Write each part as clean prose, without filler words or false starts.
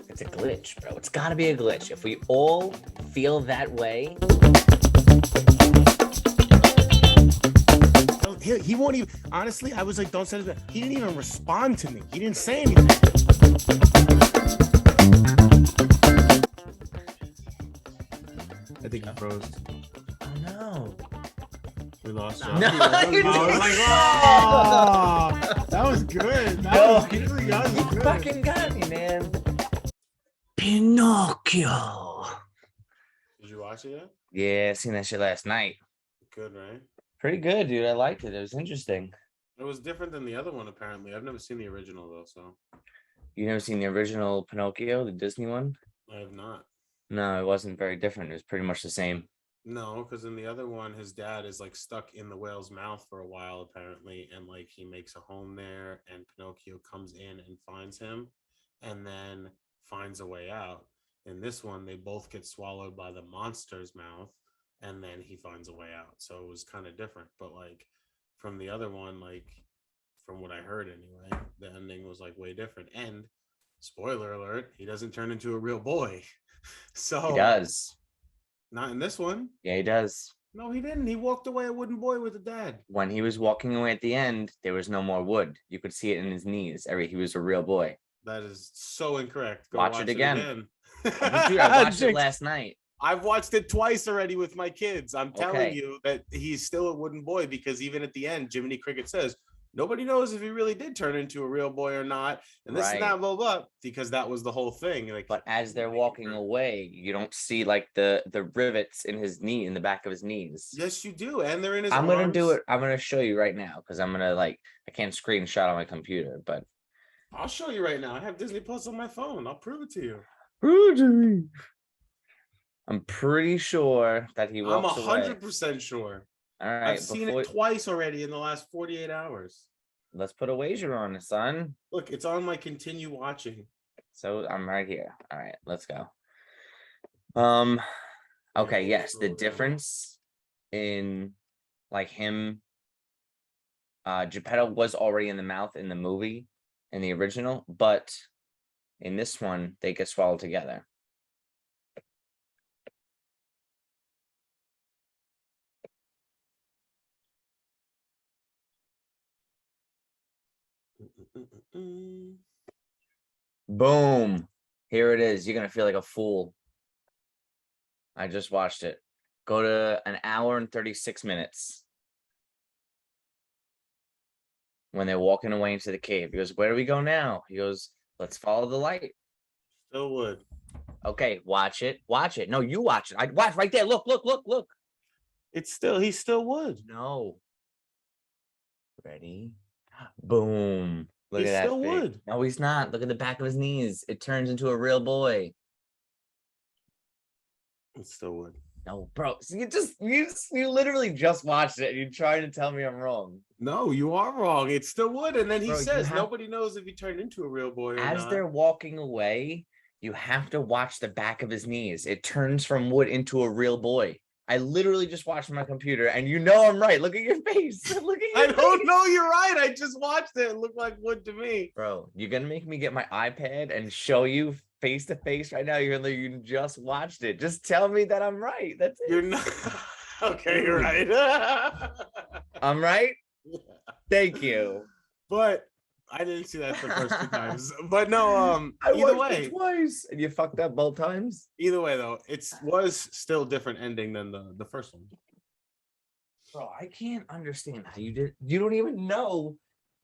It's a glitch, bro. It's gotta be a glitch. If we all feel that way. He won't even. Honestly, I was like, don't say that. He didn't even respond to me. He didn't say anything. I think he froze. Oh no. We lost. No, That was good. You fucking got me, man. Pinocchio. Did you watch it yet? Yeah, I seen that shit last night. Good, right? Pretty good, dude. I liked it. It was interesting. It was different than the other one, apparently. I've never seen the original though, so You never seen the original Pinocchio, the Disney one? I have not. No, it wasn't very different. It was pretty much the same. No, because in the other one, his dad is like stuck in the whale's mouth for a while, apparently, and like he makes a home there, and Pinocchio comes in and finds him, and then finds a way out. In this one, they both get swallowed by the monster's mouth, and then he finds a way out. So it was kind of different, but like from the other one, like from what I heard anyway, the ending was like way different. And spoiler alert, he doesn't turn into a real boy. So He does. not in this one. Yeah, he does. No, he didn't. He walked away a wooden boy with a dad. When he was walking away at the end, there was no more wood. You could see it in his knees. He was a real boy. That is so incorrect. Go Watch it again. Dude, I I watched it last night. I've watched it twice already with my kids. I'm telling Okay. you that he's still a wooden boy, because even at the end, Jiminy Cricket says, nobody knows if he really did turn into a real boy or not. And this Right. is not blah, blah, because that was the whole thing. Like, But as they're walking away, you don't see like the rivets in his knee, in the back of his knees. yes, you do. And they're in his I'm gonna arms. do it. I'm gonna show you right now because I'm gonna I can't screenshot on my computer, but I'll show you right now. I have Disney Plus on my phone. I'll prove it to you. I'm pretty sure that he I'm walks away. 100% sure. All right, I've seen it twice already in the last 48 hours. Let's put a wager on it, son. Look, it's on my continue watching. So I'm right here. All right, let's go. Okay, yes, the difference in him, Geppetto was already in the mouth in the movie, in the original, but in this one, they get swallowed together. Boom. Here it is. You're gonna feel like a fool. I just watched it. Go to an hour and 36 minutes. When they're walking away into the cave. He goes, where do we go now? He goes, let's follow the light. Still would. Okay, watch it. Watch it. No, you watch it. I watch right there. Look. He still would. No. Ready? Boom. Look He at that. still would. No, he's not. Look at the back of his knees. It turns into a real boy. It still would. No, bro. So you literally just watched it and you're trying to tell me I'm wrong. No, you are wrong. It still would. And then he Bro, says nobody knows if he turned into a real boy or as not. they're walking away, you have to watch the back of his knees. It turns from wood into a real boy. I literally just watched my computer, and you know I'm right. Look at your face. Look at your I don't know. You're right. I just watched it. It looked like wood to me. Bro, you're gonna make me get my iPad and show you face to face right now, even though you just watched it. Just tell me that I'm right. That's it. You're not. Okay, you're right. I'm right. Thank you. But I didn't see that the first two times. But no, I either watched way, it twice, and you fucked up both times. either way though, it was still different ending than the first one. Bro, I can't understand how you did. You don't even know.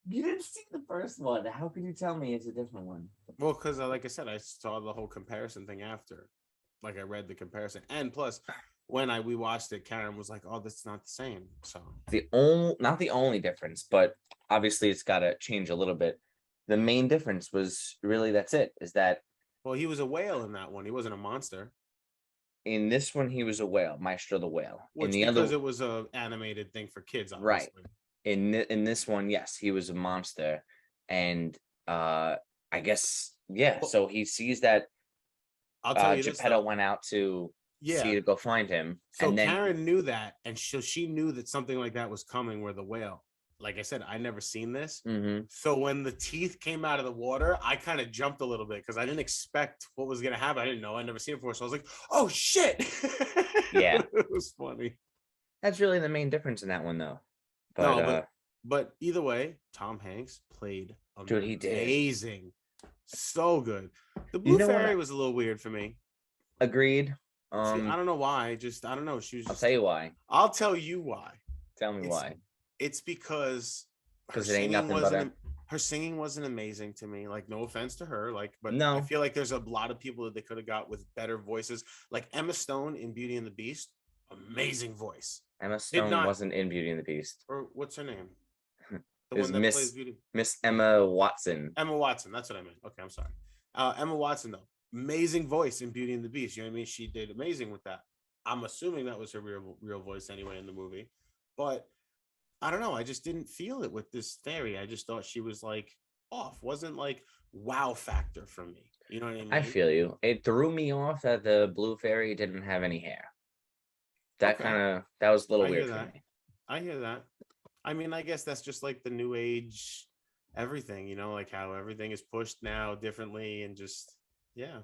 You didn't see the first one. How can you tell me it's a different one? Well, because like I said, I saw the whole comparison thing after. Like I read the comparison, and plus, when we watched it, Karen was like, "Oh, that's not the same." So Not the only difference, but obviously it's got to change a little bit. The main difference was really that's it. Is that well, he was a whale in that one. He wasn't a monster. in this one he was a whale, Maestro the Whale. Which, in the because other, it was a animated thing for kids, right? obviously. In this one, yes, he was a monster, and I guess yeah. So he sees that I'll tell you this Geppetto though. went out to Yeah. sea to go find him, So and then Karen knew that, and she knew that something like that was coming. Where the whale, like I said, I never seen this. Mhm. So when the teeth came out of the water, I kind of jumped a little bit because I didn't expect what was gonna happen. I didn't know. I never seen it before, so I was like, "Oh shit!" yeah, It was funny. that's really the main difference in that one, though. But No, but either way, Tom Hanks played dude, he did. amazing, so good. The You Blue know what? Fairy was a little weird for me. Agreed. I don't know why. Just I don't know. She was I'll just. tell you why. I'll tell you why. Tell me It's why. it's because Because it ain't nothing but a her singing wasn't amazing to me. Like, no offense to her, like, but I no. feel like there's a lot of people that they could have got with better voices. Like Emma Stone in Beauty and the Beast, amazing voice. Emma Did Stone not, wasn't in Beauty and the Beast. or what's her name? The It was one that plays Beauty. Miss Emma Watson. Emma Watson. That's what I meant. Okay, I'm sorry. Emma Watson though, amazing voice in Beauty and the Beast. You know what I mean? She did amazing with that. I'm assuming that was her real voice anyway in the movie, but I don't know. I just didn't feel it with this fairy. I just thought she was like off. Wasn't like wow factor for me. You know what I I mean? feel you. It threw me off that the blue fairy didn't have any hair. Okay, That was a little I hear weird for that. me. I hear that. I mean, I guess that's just like the new age everything, like how everything is pushed now differently and just yeah.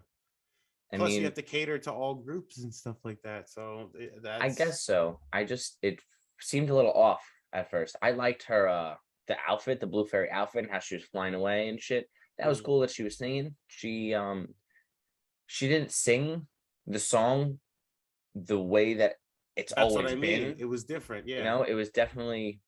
I Plus, you mean, have to cater to all groups and stuff like that. So I that's guess so. It seemed a little off at first. I liked her the outfit, the blue fairy outfit, and how she was flying away and shit. That was mm, cool that she was singing. She didn't sing the song the way that it's that's what always I mean. been. It was different. You Yeah. know, it was definitely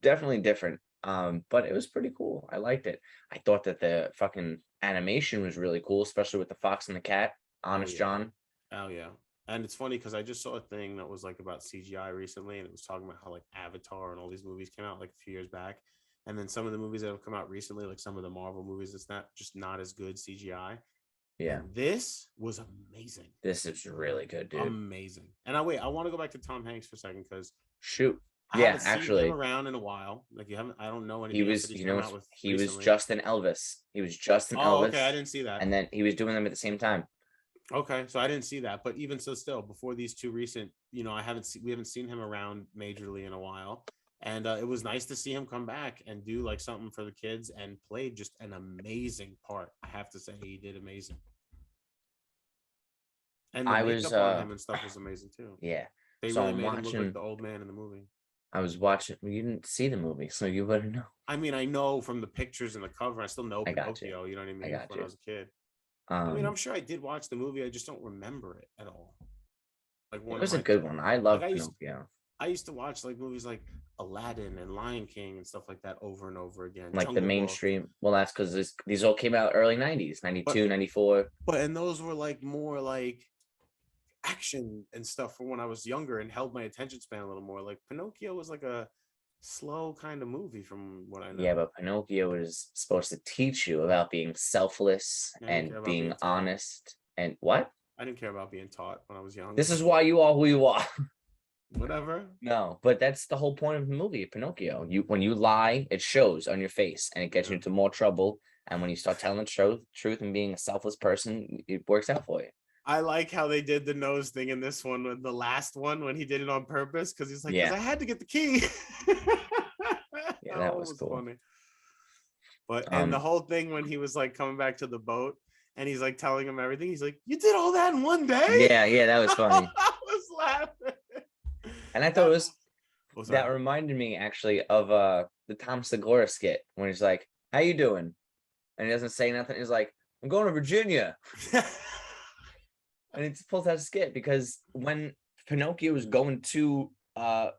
different. But it was pretty cool. I liked it. I thought that the fucking animation was really cool, especially with the fox and the cat. Oh Honest yeah. John. Oh yeah. And it's funny because I just saw a thing that was like about CGI recently, and it was talking about how like Avatar and all these movies came out like a few years back, and then some of the movies that have come out recently, like some of the Marvel movies, it's not as good CGI. Yeah, And this was amazing, this is really good, dude. amazing. And I want to go back to Tom Hanks for a second because Shoot. I Yeah, haven't seen him actually, around in a while. Like you haven't, I don't know he anything else that was, he's come out with he was recently. just an Elvis. He was just an Oh, okay, I Elvis, didn't see that. and then he was doing them at the same time. Okay, so I didn't see that, but even so, still, before these two recent, we haven't seen him around majorly in a while, and it was nice to see him come back and do like something for the kids and played just an amazing part. I have to say, he did amazing, and the I was makeup on him and stuff was amazing too. yeah. They So really I'm made him look like watching the old man in the movie. I was watching well, you didn't see the movie, so you wouldn't know. I mean, I know from the pictures and the cover, I still know I got you. Pinocchio. You know what I I mean? From got when I you. was a kid. I mean, I'm Um sure I did watch the movie. I just don't remember it at all. Like it one of was a my good one. I like love Pinocchio. I used to watch like movies like Aladdin and Lion King and stuff like that over and over again. Like the Jungle Book. mainstream. Well, that's because these all came out early 90s, But 92, 94. and those were like more like action and stuff from when I was younger and held my attention span a little more. Like Pinocchio was like a slow kind of movie from what I Yeah, know. but Pinocchio is supposed to teach you about being selfless I didn't and care about being being taught. honest. And what? I didn't care about being taught when I was young. This is why you are who you are. Whatever. No, but that's the whole point of the movie, Pinocchio. When you lie, it shows on your face and it gets you Yeah. into more trouble. And when you start telling the truth and being a selfless person, it works out for you. I like how they did the nose thing in this one, with the last one when he did it on purpose, because he's like, because Yeah, I had to get the key. yeah, That that one was was cool. funny. But and the Um, whole thing when he was like coming back to the boat and he's like telling him everything, he's like, "You did all that in one day?" yeah, that was funny. I was laughing. And I thought That, it was oh, sorry. that reminded me actually of the Tom Segura skit when he's like, "How you doing?" And he doesn't say nothing. He's like, "I'm going to Virginia." And he pulls out a skit because when Pinocchio was going to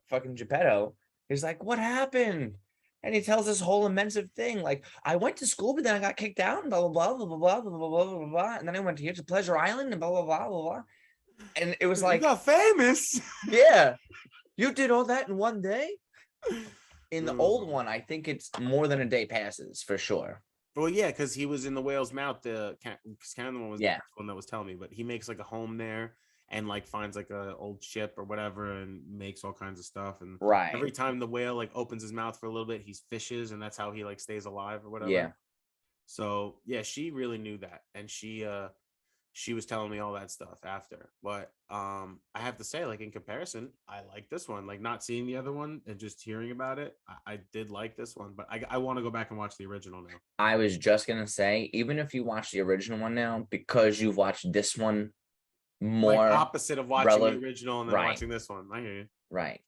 fucking Geppetto, he's like, "What happened?" And he tells this whole immense thing, like, "I went to school, but then I got kicked out, and blah blah blah blah blah blah blah blah blah blah blah. And then I went here to Pleasure Island, and blah blah blah blah blah." And it was You like, got famous. "Yeah, you did all that in one day." In It the was old funny. one, I think it's more than a day passes for sure. Well, yeah, because he was in the whale's mouth. Because Cameron was the Yeah, first one that was telling me, but he makes like a home there and like finds like a old ship or whatever and makes all kinds of stuff. And right. every time the whale like opens his mouth for a little bit, he's fishes, and that's how he like stays alive or Yeah, whatever. So yeah, she really knew that, and she was telling me all that stuff after. But I have to say, like, in comparison, I like this one. Like, not seeing the other one and just hearing about it, I did like this one. But I want to go back and watch the original now. I was just gonna say, even if you watch the original one now, because you've watched this one Like, more opposite of watching the relevant, original and then right, watching this one. I hear you. right.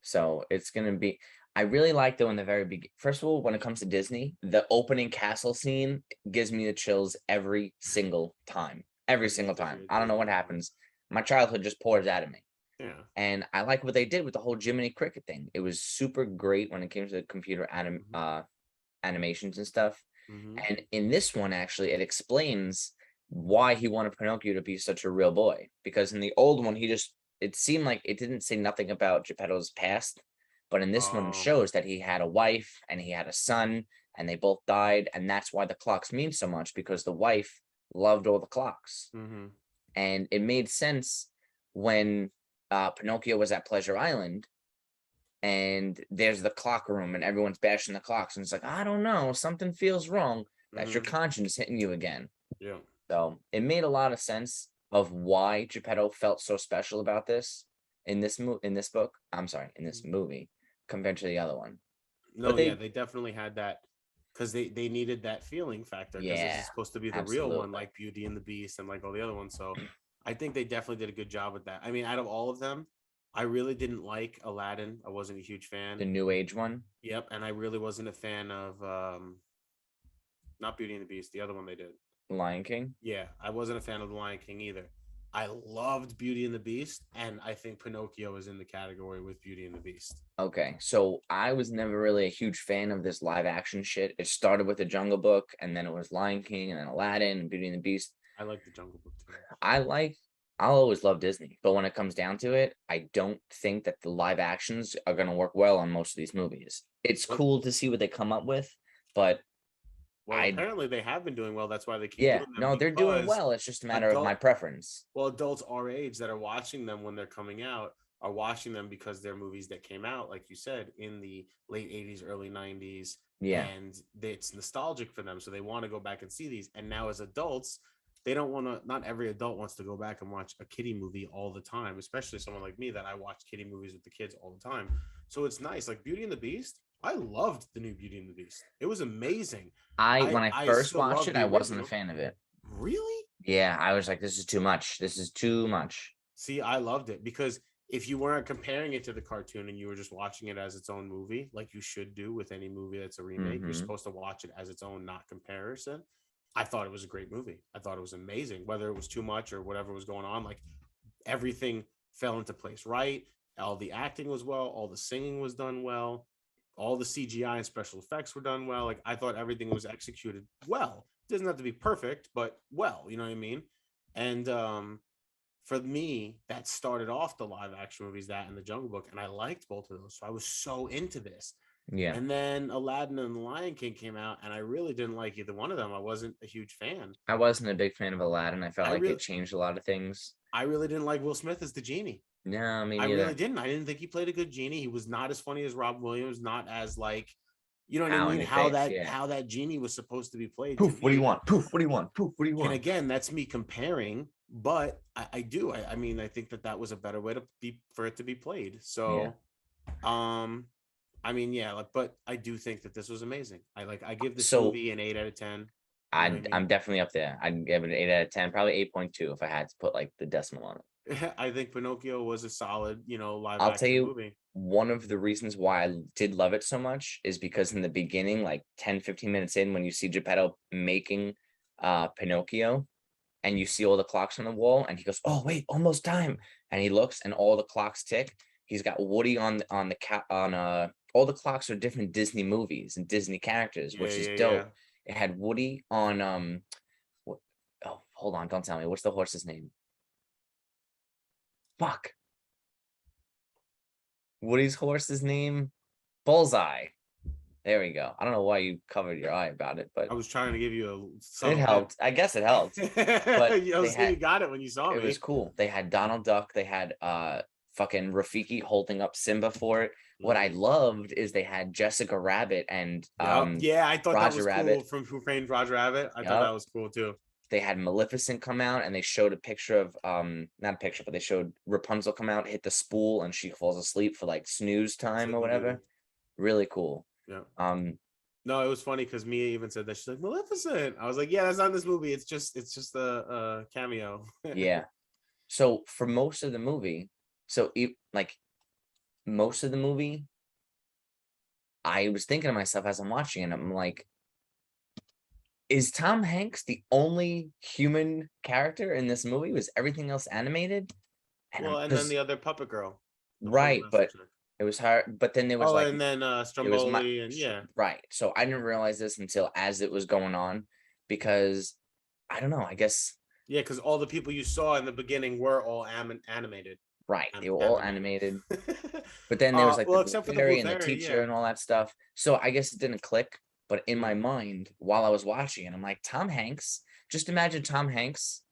So it's gonna be. I really like though in the very beginning. First of all, when it comes to Disney, the opening castle scene gives me the chills every single time. Every single time. I don't know what happens. My childhood just pours out of me. Yeah. And I like what they did with the whole Jiminy Cricket thing. It was super great when it came to the computer animations and stuff. Mm-hmm. And in this one, actually, it explains why he wanted Pinocchio to be such a real boy. Because in the old one, it seemed like it didn't say nothing about Geppetto's past. But in this one, it Oh. shows that he had a wife and he had a son and they both died. And that's why the clocks mean so much, because the wife loved all the clocks. Mm-hmm. And it made sense when Pinocchio was at Pleasure Island and there's the clock room and everyone's bashing the clocks. And it's like, I don't know, something feels wrong. That's your Mm-hmm. conscience hitting you again. Yeah. So it made a lot of sense of why Geppetto felt so special about this in this book. I'm sorry, in this movie compared to the other one. No, But yeah, they definitely had that because they needed that feeling factor because this yeah, is supposed to be the real one, absolutely. like Beauty and the Beast and like all the other ones. So I think they definitely did a good job with that. I mean, out of all of them, I really didn't like Aladdin. I wasn't a huge fan. The New Age one, Yep, and I really wasn't a fan of not Beauty and the Beast, the other one they did. Lion King. Yeah, I wasn't a fan of The Lion King either. I loved Beauty and the Beast, and I think Pinocchio is in the category with Beauty and the Beast. Okay, so I was never really a huge fan of this live action shit. It started with the Jungle Book, and then it was Lion King, and then Aladdin, and Beauty and the Beast. I like the Jungle Book too. I'll always love Disney, but when it comes down to it, I don't think that the live actions are gonna work well on most of these movies. It's What? cool to see what they come up with, but Well, I apparently they have been doing well. That's why they keep yeah, doing them no, they're doing because well. It's just a matter of my adult preference. well, adults our age that are watching them when they're coming out are watching them because they're movies that came out, like you said, in the late 80s, early 90s, Yeah, and it's nostalgic for them. So they want to go back and see these. And now as adults, they don't want to, not every adult wants to go back and watch a kiddie movie all the time, especially someone like me that I watch kiddie movies with the kids all the time. So it's nice. Like Beauty and the Beast, I loved the new Beauty and the Beast. It was amazing. when I I first still watched love it, the I wasn't a original. fan of it. Really? Yeah, I was like, this is too much. This is too much. See, I loved it because if you weren't comparing it to the cartoon and you were just watching it as its own movie, like you should do with any movie that's a remake, you're Hmm. supposed to watch it as its own, not comparison. I thought it was a great movie. I thought it was amazing, whether it was too much or whatever was going on. Like everything fell into place right. All the acting was well, all the singing was done well, all the CGI and special effects were done well. Like I thought everything was executed well. It doesn't have to be perfect, but well, you know what I mean? And for me, that started off the live action movies, that and the Jungle Book, and I liked both of those. So I was so into this. Yeah, And then Aladdin and the Lion King came out, and I really didn't like either one of them. I wasn't a huge fan. I wasn't a big fan of Aladdin. I felt I like it really, changed a lot of things. I really didn't like Will Smith as the genie. No, me I really neither. didn't. I didn't think he played a good genie. He was not as funny as Rob Williams, not as like, you know what I Ow in mean? your face. Yeah. How that genie was supposed to be played to Poof. What do you me. want? Poof. What do you want? Poof. What do you And want? again, that's me comparing, but I do. I mean, I think that was a better way to be for it to be played. Yeah. So, I mean, yeah, like, but I do think that this was amazing. I give this So movie an 8 out of 10. You know what I I'm mean? definitely up there. I'd give it an 8 out of 10, probably 8.2 if I had to put like the decimal on it. I think Pinocchio was a solid, live I'll tell action you movie. one of the reasons why I did love it so much is because in the beginning, like 10, 15 minutes in, when you see Geppetto making Pinocchio and you see all the clocks on the wall and he goes, oh wait, almost time. And he looks and all the clocks tick. He's got Woody on the cat on all the clocks are different Disney movies and Disney characters, Yeah, which is yeah, yeah. dope. It had Woody on what, oh, hold on, don't tell me. What's the horse's name? Fuck. Woody's horse's name? Bullseye. There we go. I don't know why you covered your eye about it, but I was trying to give you a it subtle hint. helped. I guess it helped. But I they was saying had you got it when you saw it was me. cool. They had Donald Duck, they had fucking Rafiki holding up Simba for it. What I loved is they had Jessica Rabbit and Yep. Yeah, I thought that Roger was cool Rabbit. from Who Framed Roger Rabbit. I thought that Yep. was cool too. they had Maleficent come out and they showed a picture of not a picture, but they showed Rapunzel come out, hit the spool, and she falls asleep for like snooze time or Sleeping Beauty. whatever. Really cool. Yeah. Um, No, it was funny because Mia even said that she's like Maleficent. I was like, yeah, that's not in this movie. It's just a cameo. yeah. So for most of the movie, like most of the movie, I was thinking to myself as I'm watching it, I'm like, is Tom Hanks the only human character in this movie? Was everything else animated? And Well, and then because the other puppet girl, the puppet right, master but chick. it was hard. But then there was Oh, like and then it was my Stromboli, and yeah, right. So I didn't realize this until as it was going on because I don't know. I guess yeah, because all the people you saw in the beginning were all animated. right. They were all Animated. animated. But then there was like the Well, Blue except for the Blue Fairy and the Fairy, teacher yeah. and all that stuff. So I guess it didn't click. But in my Mm. mind, while I was watching it, I'm like, Tom Hanks, just imagine Tom Hanks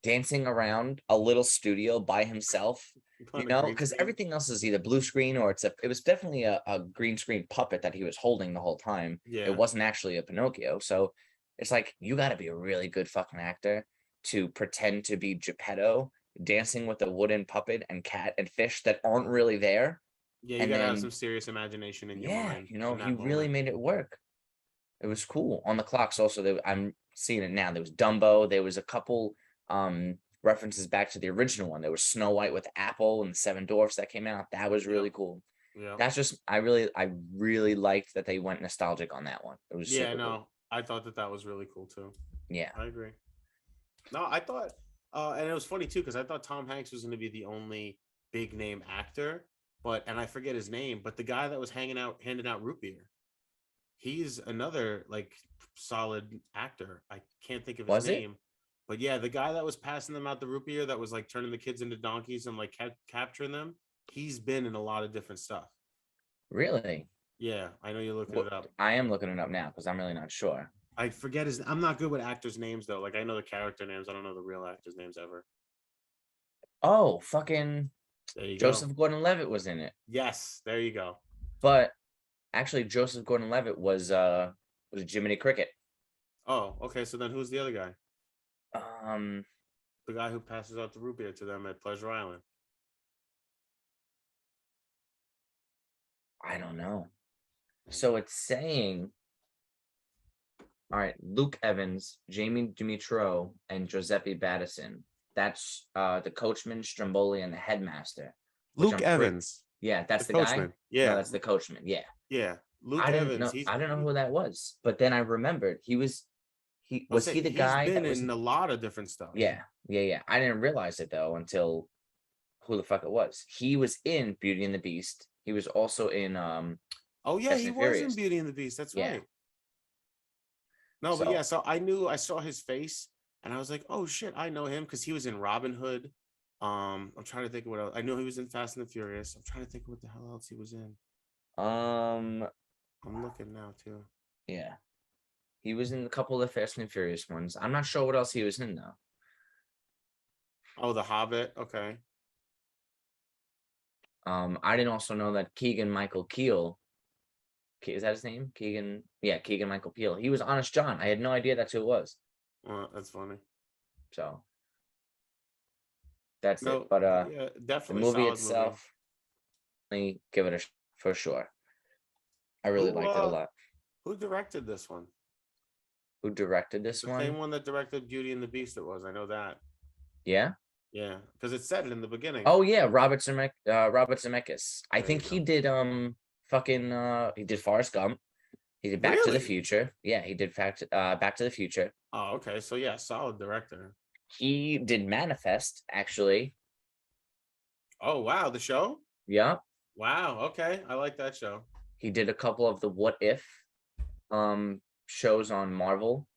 dancing around a little studio by himself, On a green because screen. everything else is either blue screen or it was definitely a green screen puppet that he was holding the whole time. It Yeah, wasn't actually a Pinocchio. So it's like, you got to be a really good fucking actor to pretend to be Geppetto dancing with a wooden puppet and cat and fish that aren't really there. yeah. You And gotta have some then, serious imagination in your yeah, mind in he that really moment. made it work. It was cool. On the clocks also, I'm seeing it now. There was Dumbo. There was a couple references back to the original one. There was Snow White with Apple and the Seven Dwarfs that came out. That was Yep, really cool. yep. That's just I really liked that they went nostalgic on that one. It was Yeah, super cool. no, I thought that was really cool too. Yeah. I agree. No, I thought, and it was funny too because I thought Tom Hanks was going to be the only big name actor, and I forget his name, but the guy that was handing out root beer, he's another like solid actor. I can't think of his Was it? name, but yeah, the guy that was passing them out the root beer that was like turning the kids into donkeys and like capturing them. He's been in a lot of different stuff. Really? Yeah, I know you're looking What it up. I am looking it up now because I'm really not sure. I forget his. I'm not good with actors' names though. Like I know the character names. I don't know the real actors' names ever. Oh, fucking There you go. Joseph Gordon-Levitt was in it. Yes, there you go. But actually Joseph Gordon-Levitt was Jiminy Cricket. Oh, okay. So then who's the other guy? Um The guy who passes out the root beer to them at Pleasure Island. I don't know. So it's saying, all right, Luke Evans, Jamie Dimitro, and Giuseppe Battison. That's the coachman, Stromboli, and the headmaster. Which Luke I'm pretty. Evans, Yeah, the that's the guy. coachman. No, Yeah, that's the coachman. Yeah, yeah. Luke Evans. He's. I didn't know who that was. But then I remembered he I'll was say he the he's guy been that was. in a lot of different stuff. Yeah, yeah, yeah. I didn't realize it though until who the fuck it was. He was in Beauty and the Beast. He was also in Oh yeah, Fast he and was in Furious. Beauty and the Beast. That's Yeah. right. No, but yeah. So So I saw his face, and I was like, oh shit, I know him because he was in Robin Hood. I'm trying to think of what else. I know he was in Fast and the Furious. I'm trying to think of what the hell else he was in. um I'm looking now too. yeah. He was in a couple of the Fast and Furious ones. I'm not sure what else he was in though. Oh, The Hobbit. Okay. I didn't also know that Keegan Michael Keel, is that his name? Keegan, yeah, Keegan Michael Keel. He was Honest John. I had no idea that's who it was. That's funny. So that's it. No, But yeah, the definitely movie solid movie. itself, let me give it a for sure. I really Who liked it a lot. who directed this one? Who directed this The same one? one that directed Beauty and the Beast. It was. I know that. Yeah. Yeah, because it said it in the beginning. Oh yeah, Robert Zemeckis. I There you think he go. did fucking he did Forrest Gump. He did Back to the Really? Future. Yeah, he did Back to the Future. Oh, okay. So yeah, solid director. He did Manifest, actually. Oh wow, the show. Yeah. Wow. Okay, I like that show. He did a couple of the What If shows on Marvel.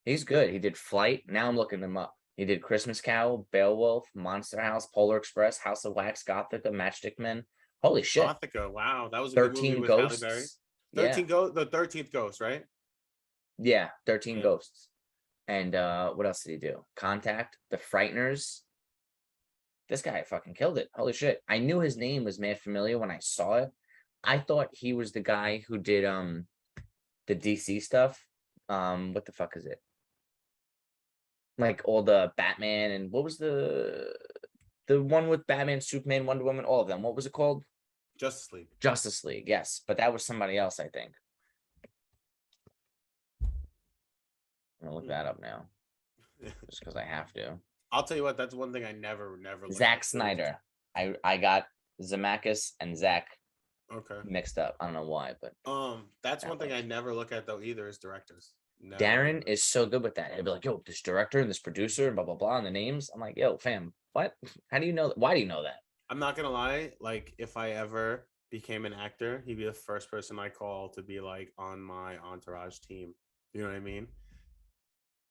He's good. He did Flight. Now I'm looking him up. He did Christmas Carol, Beowulf, Monster House, Polar Express, House of Wax, Gothica, Matchstick Men. Holy shit. Gothica. Wow, that was a good movie 13 with Halle Berry. Ghosts. Yeah. The 13th Ghost, right? Yeah, 13 Yeah. Ghosts. And what else did he do? Contact, The Frighteners. This guy fucking killed it. Holy shit. I knew his name was mad familiar when I saw it. I thought he was the guy who did the DC stuff. What the fuck is it? like all the Batman and what was the one with Batman, Superman, Wonder Woman, all of them. What was it called? Justice League. Justice League. Yes, but that was somebody else, I think. I'm gonna look that up now, just because I have to. I'll tell you what, that's one thing I never look Zack at. Snyder. I got Zemeckis and Zach Okay. mixed up. I don't know why, but That's that one thing I works. never look at though either is directors. Darren Never. is so good with that. He'll be like, "Yo, this director and this producer and blah blah blah," and the names. I'm like, "Yo, fam, what? How do you know? Why do you know that?" I'm not gonna lie, like if I ever became an actor, he'd be the first person I call to be like on my entourage team. You know what I mean?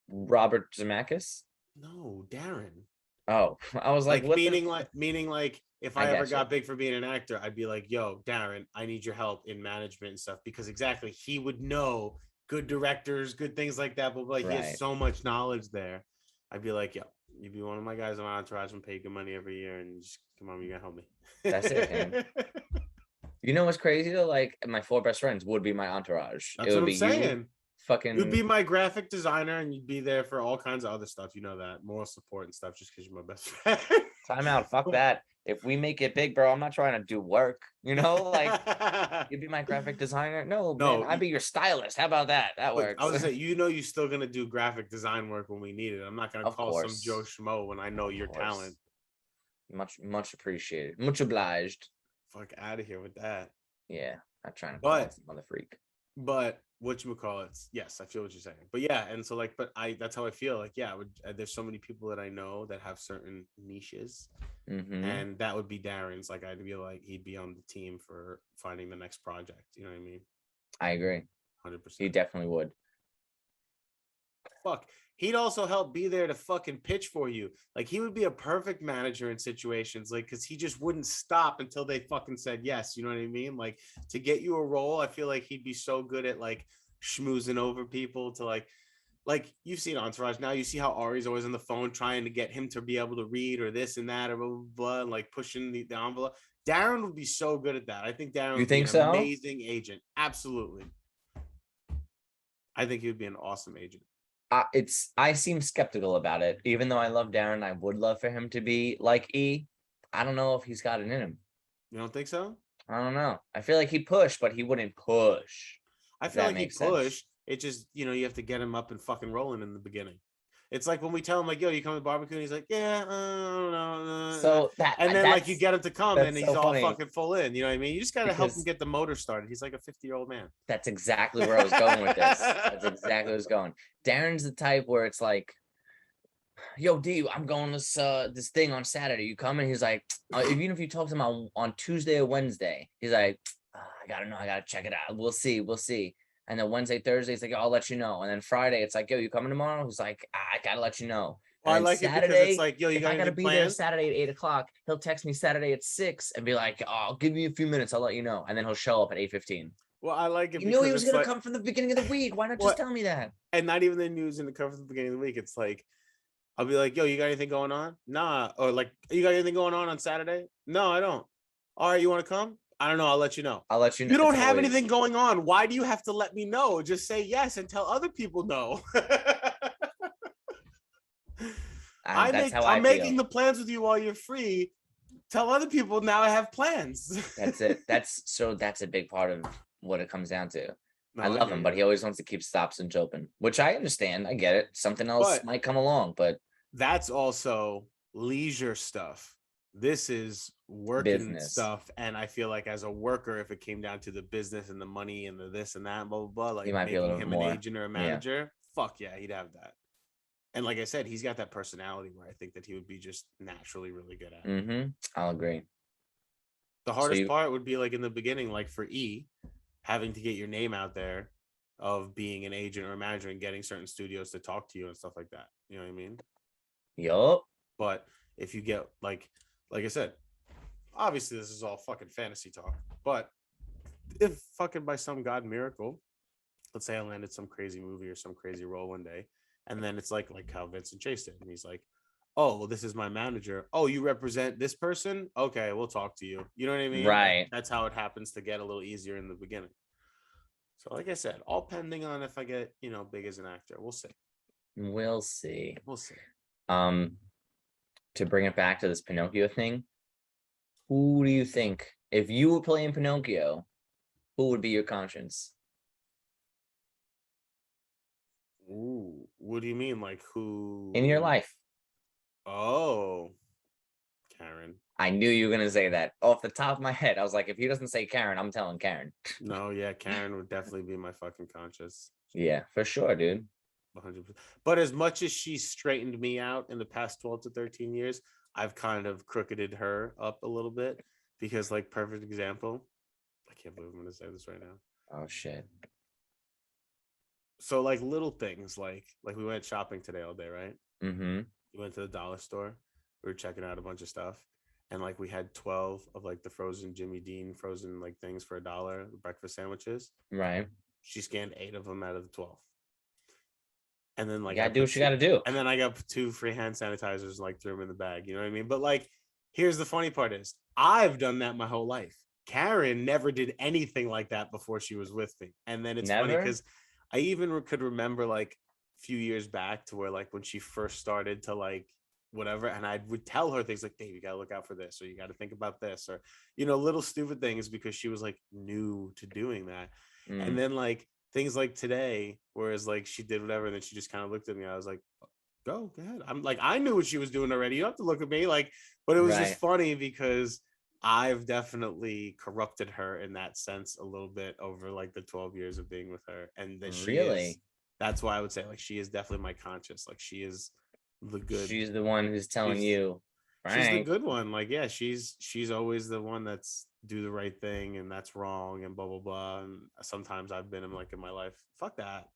Robert Zemeckis. No, Darren. Oh, I was like, Like "What the?" meaning like if I I ever got you. got big for being an actor, I'd be like, yo, Darren, I need your help in management and stuff. Because exactly, he would know good directors, good things like that, but like he has Right. so much knowledge there. I'd be like, yo, you'd be one of my guys on my entourage and pay good money every year and just come on, you gotta help me. That's it, fam. You know what's crazy though? Like my four best friends would be my entourage. It That's what would I'm be you, saying. You'd be fucking my graphic designer and you'd be there for all kinds of other stuff. You know that moral support and stuff just because you're my best friend. time out. Fuck that. If we make it big, bro, I'm not trying to do work. You know, like you'd be my graphic designer. No, man, No, I'd be your stylist. How about that? That but I works. was gonna say, you know, you're still gonna do graphic design work when we need it. I'm not gonna Of call some Joe course. Schmo when I know Of your talent. course. Much appreciated. Much obliged. Fuck out of here with that. Yeah, I'm trying to call But some mother freak. what you call it? Yes, I feel what you're saying. But yeah, and so like, but that's how I feel. Like, yeah, there's so many people that I know that have certain niches, Mm-hmm. and that would be Darren's. Like, I'd be like, he'd be on the team for finding the next project. You know what I mean? I agree. 100%. He definitely would. Fuck. He'd also help be there to fucking pitch for you. Like he would be a perfect manager in situations, like because he just wouldn't stop until they fucking said yes. You know what I mean? Like to get you a role, I feel like he'd be so good at like schmoozing over people to like you've seen Entourage now. You see how Ari's always on the phone trying to get him to be able to read or this and that or blah blah blah, and like pushing the envelope. Darren would be so good at that. I think Darren You would be think an so? amazing agent. Absolutely. I think he would be an awesome agent. I seem skeptical about it. Even though I love Darren, I would love for him to be like E. I don't know if he's got it in him. You don't think so? I don't know. I feel like he pushed, but he wouldn't push. I If feel that like makes he'd sense. push. It just, you have to get him up and fucking rolling in the beginning. It's like when we tell him, like, yo, you come to barbecue, and he's like, yeah, I don't know. So that And then, like, you that's get him to come, and that's he's so all funny fucking full in. You know what I mean? You just got to help him because get the motor started. He's like a 50-year-old man. that's exactly where I was going with this. That's exactly where I was going. Darren's the type where it's like, yo, D, I'm going this thing on Saturday. You coming? He's like, even if you talk to him on Tuesday or Wednesday, he's like, I gotta know, I gotta check it out. We'll see. And then Wednesday, Thursday, it's like, I'll let you know. And then Friday, it's like, yo, you coming tomorrow? He's like, I gotta let you know. Well, And I then like it because it's Saturday, like, yo, you if got I gotta anything be there planned? Saturday at 8 o'clock, he'll text me Saturday at 6 and be like, oh, I'll give you a few minutes, I'll let you know. And then he'll show up at 8:15. Well, I like it You knew he because was it's gonna like, come from the beginning of the week. Why not just what? tell me that? And not even the news in the cover at the beginning of the week. It's like, I'll be like, yo, you got anything going on? Nah. Or like, you got anything going on Saturday? No, I don't. All right, you want to come? I don't know. I'll let you know. I'll let you know. You don't It's have always anything going on. Why do you have to let me know? Just say yes and tell other people no. that's how I'm I making feel. the plans with you while you're free. Tell other people now I have plans. That's it. That's a big part of what it comes down to. No, I I love hear him, you. but he always wants to keep stops and open, which I understand. I get it. Something else But might come along, but that's also leisure stuff. This is working business. stuff. And I feel like as a worker, if it came down to the business and the money and the this and that, blah, blah, blah, He like might be a making little bit him an more. agent or a Yeah. manager, fuck yeah, he'd have that. And like I said, he's got that personality where I think that he would be just naturally really good at it. Mm-hmm. I'll agree. The So hardest part would be like in the beginning, like for E, having to get your name out there of being an agent or a manager and getting certain studios to talk to you and stuff like that. You know what I mean? yup. But if you get like I said, obviously this is all fucking fantasy talk, but if fucking by some god miracle, let's say I landed some crazy movie or some crazy role one day, and then it's like how Vincent Chase did, and he's like, oh, well, this is my manager. Oh, you represent this person? Okay, we'll talk to you. You know what I mean? Right. That's how it happens to get a little easier in the beginning. So, like I said, all pending on if I get, big as an actor. We'll see. We'll see. We'll see. Um, to bring it back to this Pinocchio thing, who do you think, if you were playing Pinocchio, who would be your conscience Ooh, what do you mean? Like who in your life? Oh, Karen. I knew you were gonna say that off the top of my head. I was like, if he doesn't say Karen, I'm telling Karen. No, yeah, Karen would definitely be my fucking conscious. Yeah, for sure, dude. 100%. But as much as she straightened me out in the past 12 to 13 years, I've kind of crookeded her up a little bit because, like, perfect example. I can't believe I'm going to say this right now. Oh shit. So, like, little things like we went shopping today all day, right? Mm-hmm. We went to the dollar store. We were checking out a bunch of stuff. And like we had 12 of like the frozen Jimmy Dean frozen like things for $1, breakfast sandwiches. Right. She scanned 8 of them out of the 12. And then You like gotta do what you gotta do. and then I got 2 free hand sanitizers and like threw them in the bag. You know what I mean? But like, here's the funny part is I've done that my whole life. Karen never did anything like that before she was with me. And then it's funny Never. because I even could remember like a few years back to where like when she first started to like whatever, and I would tell her things like, Dave, you gotta look out for this, or you gotta think about this, or little stupid things because she was like new to doing that. And Mm, then like things like today, whereas like she did whatever, and then she just kind of looked at me. I was like, go ahead. I'm like, I knew what she was doing already. You don't have to look at me. Like, but it was just right. funny because I've definitely corrupted her in that sense a little bit over like the 12 years of being with her. And that she is, Really? that's why I would say like she is definitely my conscience. Like she is the good, She's the one who's telling she's you, she's the Frank. good one. Like, yeah, she's always the one that's do the right thing and that's wrong and blah blah blah. And sometimes I've been in like in my life, fuck that.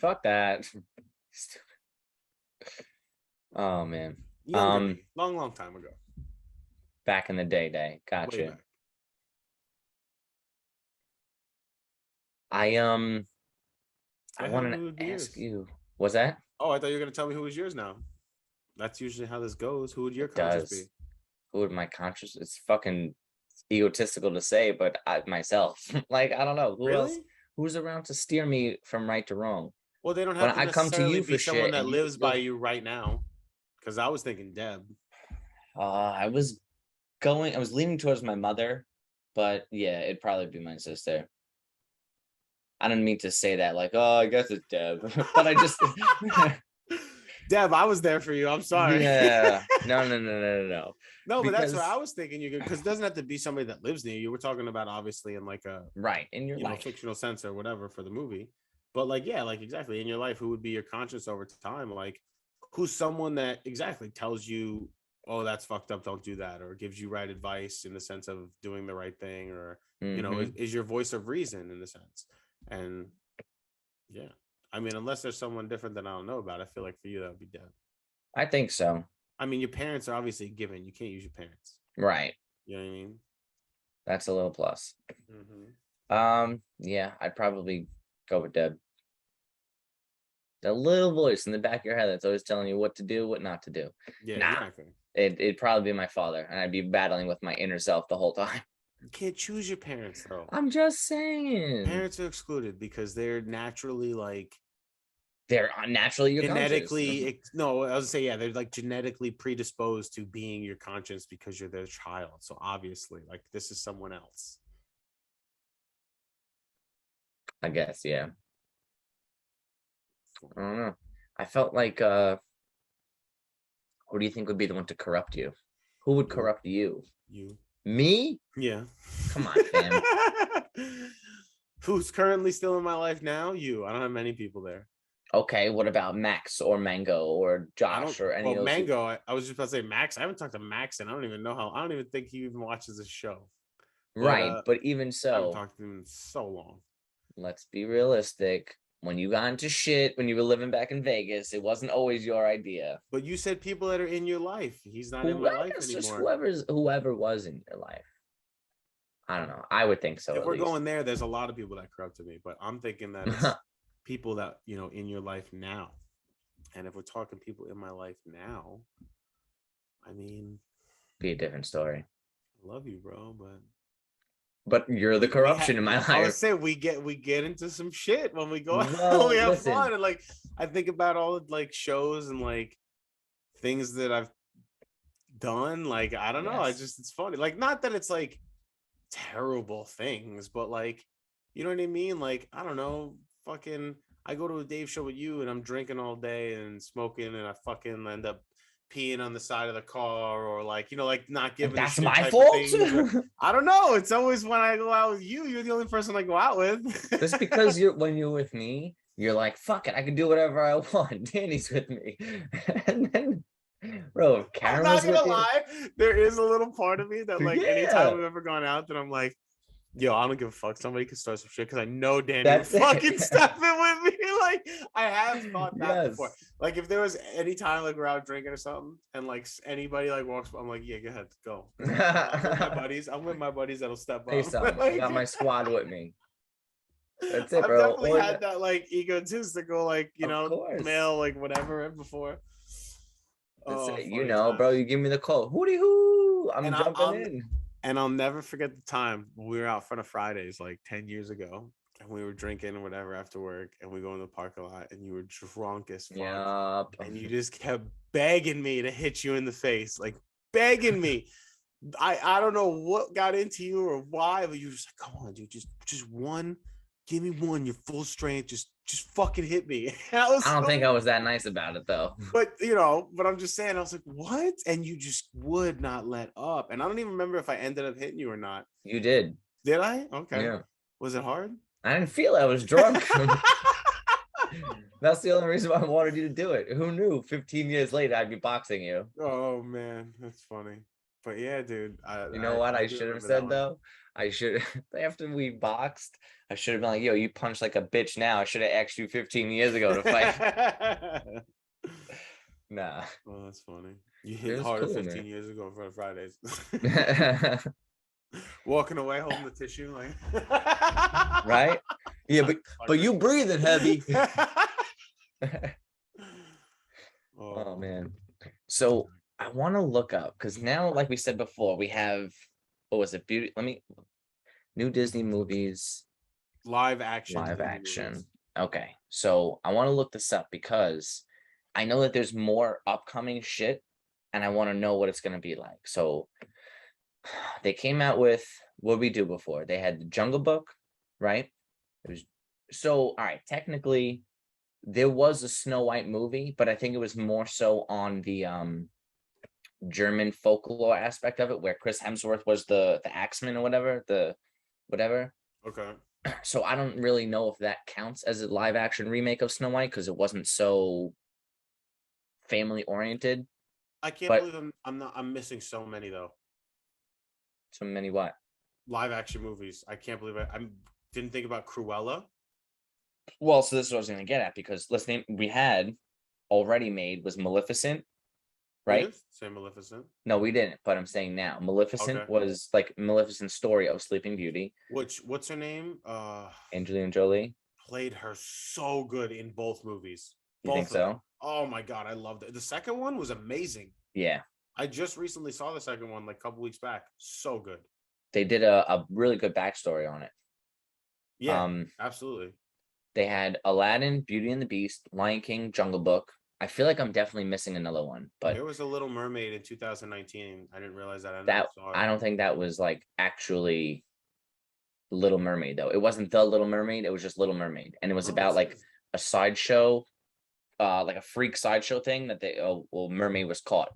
Fuck that. Oh man. Younger me, long time ago. Back in the day. Way Gotcha. back. I Go I ahead. wanted Who would be to ask yours? you, was that? Oh, I thought you were gonna tell me who was yours now. That's usually how this goes. Who would your It conscience be? does. Who would my conscious? It's fucking egotistical to say, but myself. Like, I don't know. Who else? Really? Who's around to steer me from right to wrong? Well, they don't When have to I come to necessarily you be for someone shit that and you lives by go, you right now. Because I was thinking Deb. I was leaning towards my mother, but yeah, it'd probably be my sister. I didn't mean to say that, like, oh, I guess it's Deb, but I just, Deb, I was there for you. I'm sorry. yeah, no, No, but that's what I because was thinking. You could, because it doesn't have to be somebody that lives near you. We're talking about obviously in like a right in your life, fictional sense or whatever for the movie. But like, yeah, like exactly in your life, who would be your conscience over time? Like, who's someone that exactly tells you, oh, that's fucked up, don't do that, or gives you right advice in the sense of doing the right thing, or hmm is your voice of reason in the sense. And yeah, I mean, unless there's someone different that I don't know about, I feel like for you that would be Deb. I think so. I mean, your parents are obviously given. You can't use your parents. Right, You know what I mean? that's a little plus. Mm-hmm. Yeah, I'd probably go with Deb. The little voice in the back of your head that's always telling you what to do, what not to do. Yeah, Nah, exactly. it'd probably be my father, and I'd be battling with my inner self the whole time. You can't choose your parents though. I'm just saying. Parents are excluded because they're naturally like They're naturally your conscious. genetically no, I was say yeah, they're like genetically predisposed to being your conscience because you're their child. So obviously, like this is someone else. I guess, yeah. I don't know. I felt like who do you think would be the one to corrupt you? Who would You, corrupt you? you, Me? yeah. Come on, fam. Who's currently still in my life now? You. I don't have many people there. Okay, what about Max or Mango or I don't. Josh or any Well, of those people? Mango. I was just about to say Max. I haven't talked to Max, and I don't even know how. I don't even think he even watches this show. But Right, but even I haven't so, talked to him in so long. let's be realistic. When you got into shit when you were living back in Vegas, it wasn't always your idea. But you said people that are in your life. He's not in Who my I life guess just anymore. whoever was in your life. I don't know. I would think so If at we're least. going there, there's a lot of people that corrupted me, but I'm thinking that it's people that in your life now. And if we're talking people in my life now, I mean, Be a different story. I love you, bro, but but you're the corruption in my I would life. say we get into some shit when we go when Well, we have listen. fun, and like I think about all the like shows and like things that I've done. Like I don't know, Yes. it's funny. Like not that it's like terrible things, but like you know what I mean? Like I don't know, fucking I go to a Dave show with you and I'm drinking all day and smoking and I fucking end up peeing on the side of the car or like like not And giving a that's shit my type of fault. things or I don't know. It's always when I go out with you, you're the only person I go out with. Just because when you're with me, you're like, fuck it, I can do whatever I want. Danny's with me. And then, bro, if I'm Karen not was gonna with you, lie, there is a little part of me that like anytime yeah, we've ever gone out that I'm like, yo, I don't give a fuck. Somebody could start some shit because I know Danny would that's it. fucking step in with me. Like I have thought that before. Yes. Like if there was any time like we're out drinking or something, and like anybody like walks, I'm like, yeah, go ahead, go. I'm with my buddies. I'm with my buddies that'll step Say up. something. I got Like my squad with me. That's it, I've bro. definitely Or had that like egotistical, like of course. male, like whatever before. That's Oh, it. You funny know, bro, times. you give me the call. Hootie hoo. I'm And jumping in. I'll never forget the time we were out front of Fridays like 10 years ago and we were drinking or whatever after work and we go in the parking lot and you were drunk as fuck Yup. and you just kept begging me to hit you in the face, like begging me. I don't know what got into you or why, but you were just like, come on, dude, just one, give me one, your full strength, just fucking hit me. And I was I don't think so I was that nice about it though. but but I'm just saying, I was like, what? And you just would not let up. And I don't even remember if I ended up hitting you or not. You did. Did I? Okay. Yeah. Was it hard? I didn't feel it. I was drunk. That's the only reason why I wanted you to do it. Who knew 15 years later I'd be boxing you? Oh man, that's funny. But yeah, dude, You know what I I do should have remember that said one. though? I should after we boxed, I should have been like, yo, you punch like a bitch now. I should have asked you 15 years ago to fight. Nah. Well, that's funny. You It hit was harder cool, 15 man. years ago in front of Fridays. Walking away holding the tissue like Right? Yeah, but you breathing heavy. Oh Oh, man. So I want to look up because now, like we said before, we have what was it? Beauty. Let me new Disney movies, live action live Disney action. movies. Okay, so I want to look this up because I know that there's more upcoming shit, and I want to know what it's gonna be like. So they came out with what we do before. They had the Jungle Book, right? It was so all right. Technically, there was a Snow White movie, but I think it was more so on the German folklore aspect of it, where Chris Hemsworth was the axeman or whatever, the whatever. Okay. So I don't really know if that counts as a live action remake of Snow White because it wasn't so family oriented. I can't But believe I'm missing so many though. so many what? Live action movies. I can't believe I didn't think about Cruella. Well, so this is what I was gonna get at because let's name we had already made was Maleficent, We right? did say Maleficent. No, we didn't, but I'm saying now Maleficent Okay. was like Maleficent's story of Sleeping Beauty. What's her name? Angelina Jolie. Played her so good in both movies. You think Both of them. so? Oh my god, I loved it. The second one was amazing. Yeah. I just recently saw the second one like a couple weeks back. So good. They did a really good backstory on it. Yeah, absolutely. They had Aladdin, Beauty and the Beast, Lion King, Jungle Book. I feel like I'm definitely missing another one, but There was a Little Mermaid in 2019. I didn't realize that. I never that saw it. I don't think that was like actually Little Mermaid though. It wasn't the Little Mermaid, it was just Little Mermaid. And it was Oh, about this like is- a sideshow, like a freak sideshow thing that Mermaid was caught.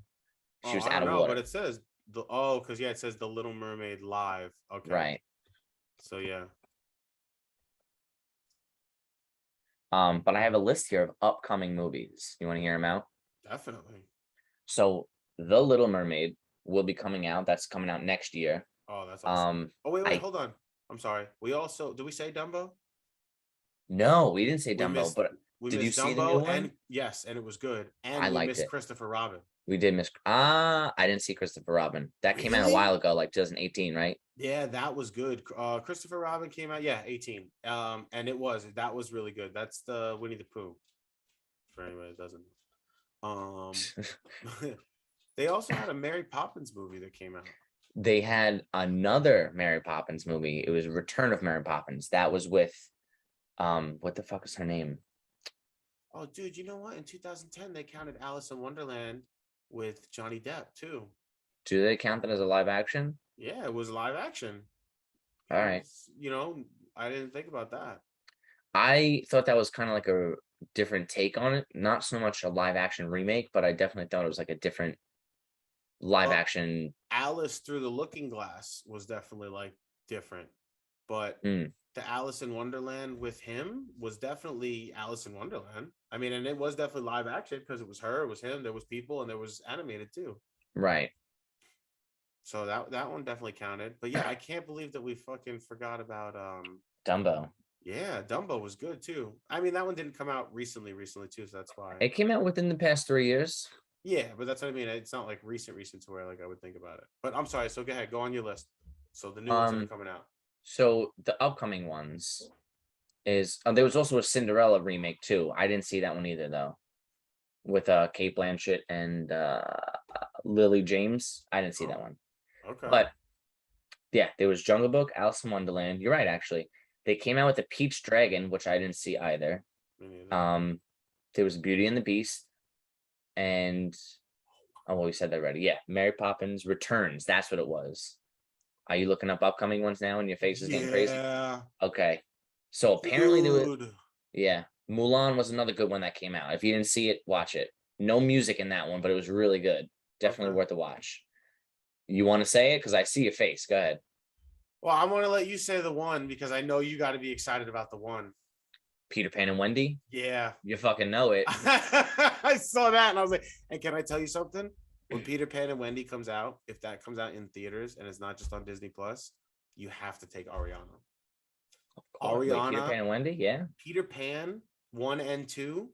She Oh, was I out don't of know, but water. it says because yeah, it says the Little Mermaid live. Okay, Right. so yeah, But I have a list here of upcoming movies. You want to hear them out? definitely. So The Little Mermaid will be coming out. That's coming out next year. Oh, that's awesome. Oh wait, I hold on. I'm sorry. We also did we say Dumbo? No, we didn't say We Dumbo, missed but we did you missed see the new Dumbo one? and yes, and it was good. I And we liked missed it. Christopher Robin. We did miss I didn't see Christopher Robin. That came out a Really? while ago, like 2018, right? Yeah, that was good. Christopher Robin came out, yeah, 18. And that was really good. That's the Winnie the Pooh. For anybody that doesn't. They also had a Mary Poppins movie that came out. they had another Mary Poppins movie. It was Return of Mary Poppins. That was with what the fuck is her name? Oh, dude, you know what? In 2010, they counted Alice in Wonderland with Johnny Depp too. Do they count that as a live action? Yeah, it was live action. All I right. was, I didn't think about that. I thought that was kind of like a different take on it. Not so much a live action remake, but I definitely thought it was like a different live Well, action. Alice Through the Looking Glass was definitely like different, but Mm, the Alice in Wonderland with him was definitely Alice in Wonderland. I mean, and it was definitely live action because it was her, it was him, there was people, and there was animated too. right. So that one definitely counted. But yeah, I can't believe that we fucking forgot about Dumbo. yeah, Dumbo was good too. I mean, that one didn't come out recently too, so that's why. It came out within the past 3 years. Yeah, but that's what I mean. It's not like recent to where like I would think about it. But I'm sorry. So go ahead, go on your list. So the new ones that are Um, coming out. so the upcoming ones is there was also a Cinderella remake too. I didn't see that one either though. With Kate Blanchett and Lily James. I didn't see that Oh, one. okay. But yeah, there was Jungle Book, Alice in Wonderland. You're right, actually. They came out with the Peach Dragon, which I didn't see either. Me neither. Um, there was Beauty and the Beast, and oh, well, we said that already. Yeah, Mary Poppins Returns. That's what it was. Are you looking up upcoming ones now, and your face is getting crazy? Yeah, Okay, so apparently there was. dude. Yeah, Mulan was another good one that came out. If you didn't see it, watch it. No music in that one, but it was really good. Definitely Okay. worth a watch. You want to say it? Because I see your face. Go ahead. Well, I'm gonna let you say the one because I know you got to be excited about the one. Peter Pan and Wendy. Yeah. You fucking know it. I saw that and I was like, and can I tell you something? When Peter Pan and Wendy comes out, if that comes out in theaters and it's not just on Disney Plus, you have to take Ariana. Wait, Peter Ariana, Pan and Wendy? Yeah. Peter Pan 1 and 2,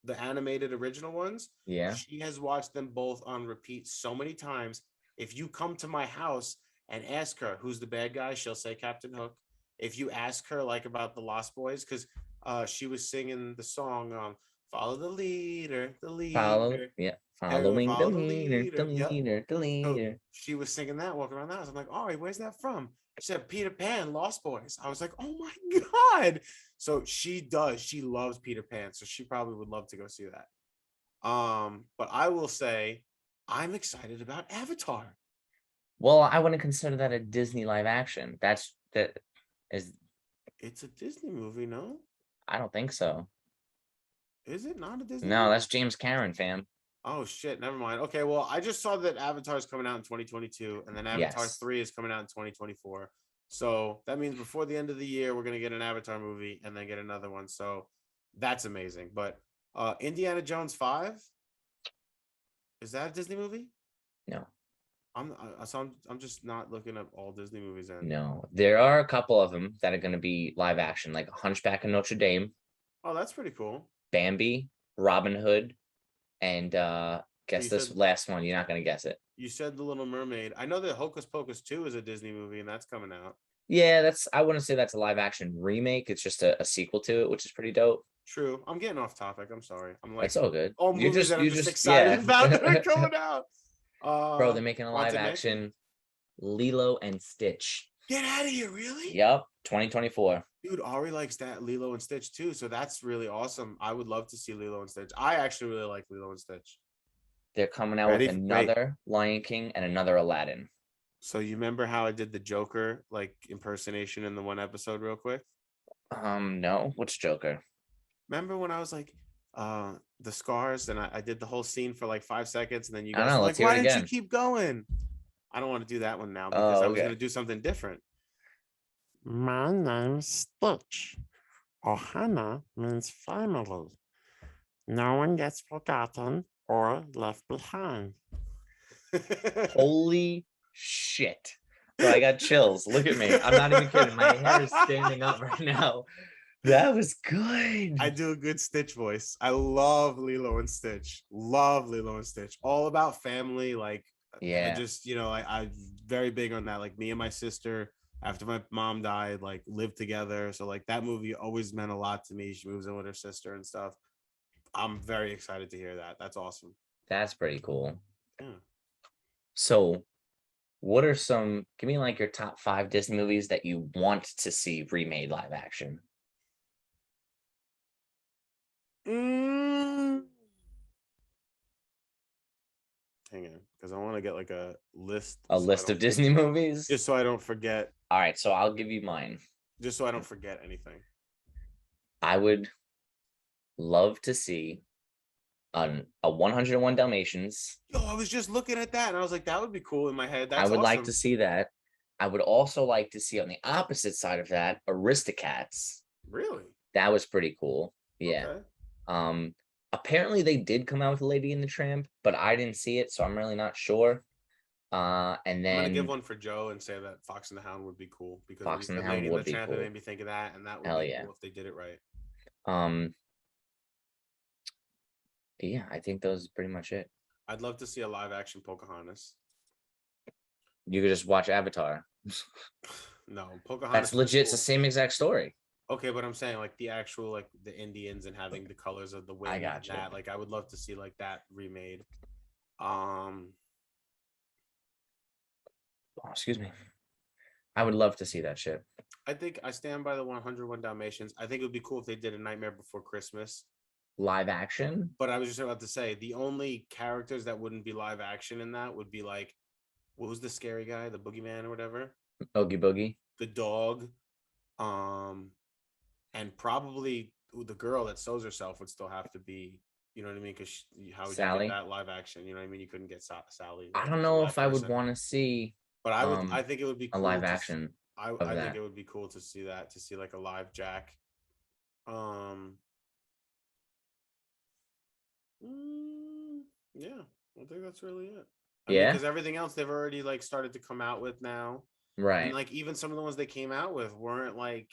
the animated original ones, Yeah. she has watched them both on repeat so many times. If you come to my house and ask her who's the bad guy, she'll say Captain Hook. If you ask her like about the Lost Boys, because she was singing the song "Follow the Leader, the Follow. Leader." Yeah. Everyone Following the follow the leader, the leader. Yep. leader, the So leader. she was singing that walking around the house. I'm like, all right, where's that from? She said Peter Pan, Lost Boys. I was like, oh my God. So she does. She loves Peter Pan. So she probably would love to go see that. But I will say I'm excited about Avatar. Well, I wouldn't consider that a Disney live action. That is. It's a Disney movie, no? I don't think so. Is it not a Disney No, movie? that's James Cameron, fam. Oh shit, never mind. Okay, well, I just saw that Avatar is coming out in 2022, and then Avatar Yes. 3 is coming out in 2024. So that means before the end of the year, we're gonna get an Avatar movie and then get another one. So that's amazing. But Indiana Jones 5, is that a Disney movie? No. I'm just not looking up all Disney movies in. No. There are a couple of them that are going to be live action, like Hunchback of Notre Dame, Oh, that's pretty cool. Bambi, Robin Hood, and So guess this last one. You're not going to guess it. you said The Little Mermaid. I know that Hocus Pocus 2 is a Disney movie and that's coming out. Yeah, I wouldn't say that's a live action remake. It's just a sequel to it, which is pretty dope. True. I'm getting off topic. I'm sorry. I'm like It's all good. all You're movies just that I'm you just just excited yeah. about that are coming out. Bro, they're making a live Haunted Mansion. action Lilo and Stitch. Get out of here, really? Yep, 2024. Dude, Ari likes that Lilo and Stitch too, so that's really awesome. I would love to see Lilo and Stitch. I actually really like Lilo and Stitch. They're coming out with Ready? Wait. another Lion King and another Aladdin. So you remember how I did the Joker like impersonation in the one episode real quick? No, which Joker? Remember when I was like the scars and I did the whole scene for like 5 seconds and then you I don't guys know. were Let's like, hear why it didn't you again. keep going? I don't want to do that one now because Oh, I was okay. gonna do something different. My name's Stitch. Ohana means family. No one gets forgotten or left behind. Holy shit. Bro, I got chills. Look at me. I'm not even kidding. My hair is standing up right now. That was good. I do a good Stitch voice. I love Lilo and Stitch. Love Lilo and Stitch. All about family. Like, I Yeah. just, I'm very big on that. Like, me and my sister, after my mom died, like, lived together. So, like, that movie always meant a lot to me. She moves in with her sister and stuff. I'm very excited to hear that. That's awesome. That's pretty cool. Yeah. So What are some? Give me like your top 5 Disney movies that you want to see remade live action. Mm. Hang on, because I want to get like a list, A so I list don't of Disney movies. just so I don't forget. All right, so I'll give you mine. Just so I don't forget anything. I would love to see a 101 Dalmatians. Yo, I was just looking at that and I was like, that would be cool in my head. I That's would like to awesome. see that. I would also like to see on the opposite side of that Aristocats. Really? That was pretty cool. Yeah. Okay. Um, apparently they did come out with Lady and the Tramp, but I didn't see it, so I'm really not sure. And I'm gonna give then one for Joe and say that Fox and the Hound would be cool because when you Fox and the said Hound Lady and would the be Tramp, it cool. made me think of that, and that would Hell be yeah. cool if they did it right. Um, yeah, I think those is pretty much it. I'd love to see a live action Pocahontas. You could just watch Avatar. No, Pocahontas That's would be legit. It's the cool. same exact story. Okay, but I'm saying like the actual like the Indians and having the colors of the wind I and got you. that. Like I would love to see like that remade. Um, Oh, excuse me. I would love to see that shit. I think I stand by the 101 Dalmatians. I think it would be cool if they did a Nightmare Before Christmas. Live action? But I was just about to say the only characters that wouldn't be live action in that would be like what was the scary guy, the boogeyman or whatever, Oogie Boogie? the dog, um, and probably the girl that sews herself would still have to be, you know what I mean? Because how would you get Sally? that live action? You know what I mean? You couldn't get Sally I like don't as a know live if I would person. want to see But I would. I think it would be a cool live to. action I of think that. it would be cool to see that to see like a live Jack. Um. Yeah, I think that's really it. I mean, Yeah? because everything else they've already like started to come out with now, and Right. like even some of the ones they came out with weren't like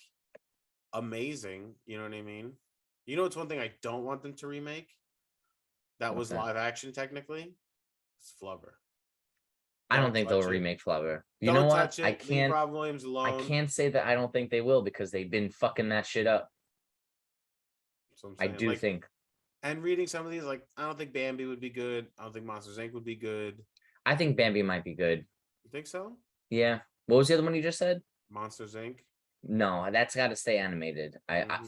amazing. You know what I mean? You know, it's one thing I don't want them to remake. That What's was that? live action technically. It's Flubber. I don't Don't think they'll touch it. remake Flubber. You know Don't what? touch it. Leave Rob Williams alone. Say that I don't think they will because they've been fucking that shit up. That's what I'm I saying. do Like, think. and reading some of these, like, I don't think Bambi would be good. I don't think Monsters Inc. would be good. I think Bambi might be good. You think so? Yeah. What was the other one you just said? Monsters Inc. No, that's got to stay animated.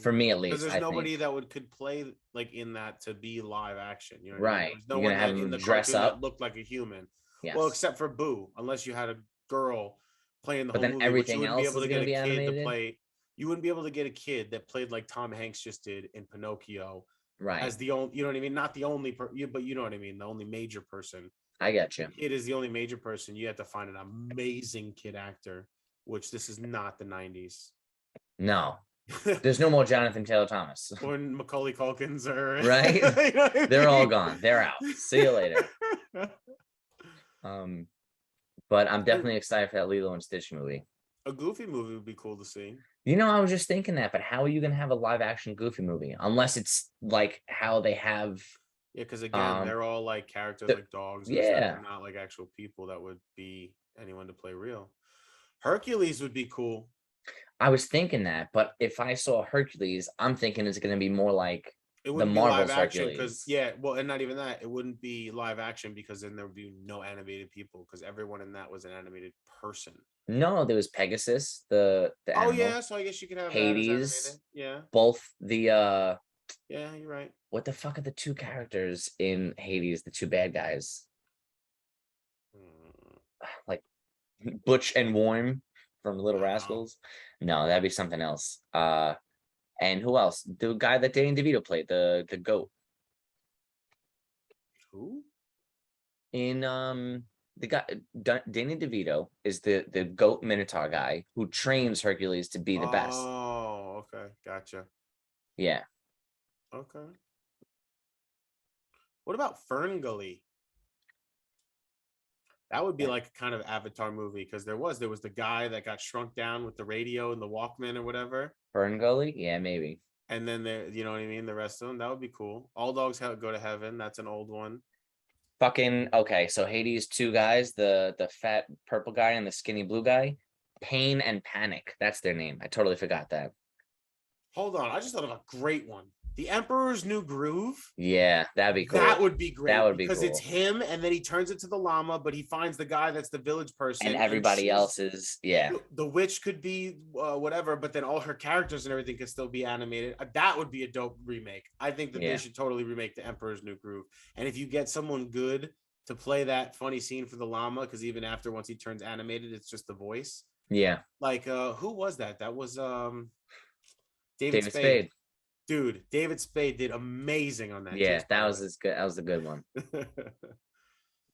For me at Because least, there's I think. nobody that could play like in that to be live action. You know what I mean? There Right. was no You're one gonna have that in them the dress cartoon that up. looked like a human. Well, Yes. except for Boo, unless you had a girl playing the But whole then movie, which you everything wouldn't be else able is to gonna get a be kid to animated. play. You wouldn't be able to get a kid that played like Tom Hanks just did in Pinocchio Right. as the only. You know what I mean? Not the only, but you know what I mean. The only major person. I get you. It is the only major person. You have to find an amazing kid actor, which this is not the '90s. No. There's no more Jonathan Taylor Thomas. Or Macaulay Culkins or Right? you know what I They're all mean? gone. They're out. See you later. But I'm definitely excited for that Lilo and Stitch movie. A Goofy movie would be cool to see. You know, I was just thinking that, but how are you gonna have a live action Goofy movie unless it's like how they have? Yeah, because again, they're all like characters The, like dogs and stuff. yeah, They're not like actual people that would be anyone to play real. Hercules would be cool. I was thinking that, but if I saw Hercules, I'm thinking it's gonna be more like It the wouldn't be live Marvel's action because Hercules. yeah, well, and not even that. It wouldn't be live action because then there would be no animated people because everyone in that was an animated person. No, there was Pegasus, the Oh animal, yeah, so I guess you could have that as animated. Hades, Yeah, both the yeah, you're right. what the fuck are the two characters in Hades, the two bad guys? Like Butch and Worm from Little Wow. Rascals. No, that'd be something else. And who else? The guy that Danny DeVito played, the goat Who? in the guy Danny DeVito is the goat Minotaur guy who trains Hercules to be the best. Oh, okay, gotcha. Yeah. Okay. What about Ferngully? That would be like a kind of Avatar movie because there was the guy that got shrunk down with the radio and the Walkman or whatever, Fern Gully? Yeah, maybe. and then there, you know what I mean. The rest of them, that would be cool. All dogs go to heaven. That's an old one. Fucking okay, so Hades two guys, the fat purple guy and the skinny blue guy. Pain and Panic. That's their name. I totally forgot that. Hold on, I just thought of a great one. The Emperor's New Groove. Yeah, that'd be That cool. would be That great would be because it's cool. him, and then he turns into the llama, but he finds the guy that's the village And person, and everybody she's else is, yeah, the witch could be whatever, but then all her characters and everything could still be animated. That would be a dope remake. I think that they yeah, should totally remake The Emperor's New Groove. And if you get someone good to play that funny scene for the llama, because even after once he turns animated, it's just the voice. yeah. Like who was that? That was David David Spade. Spade. Dude, David Spade did amazing on that Yeah, Chase, by that the was as good. That was a good one. way.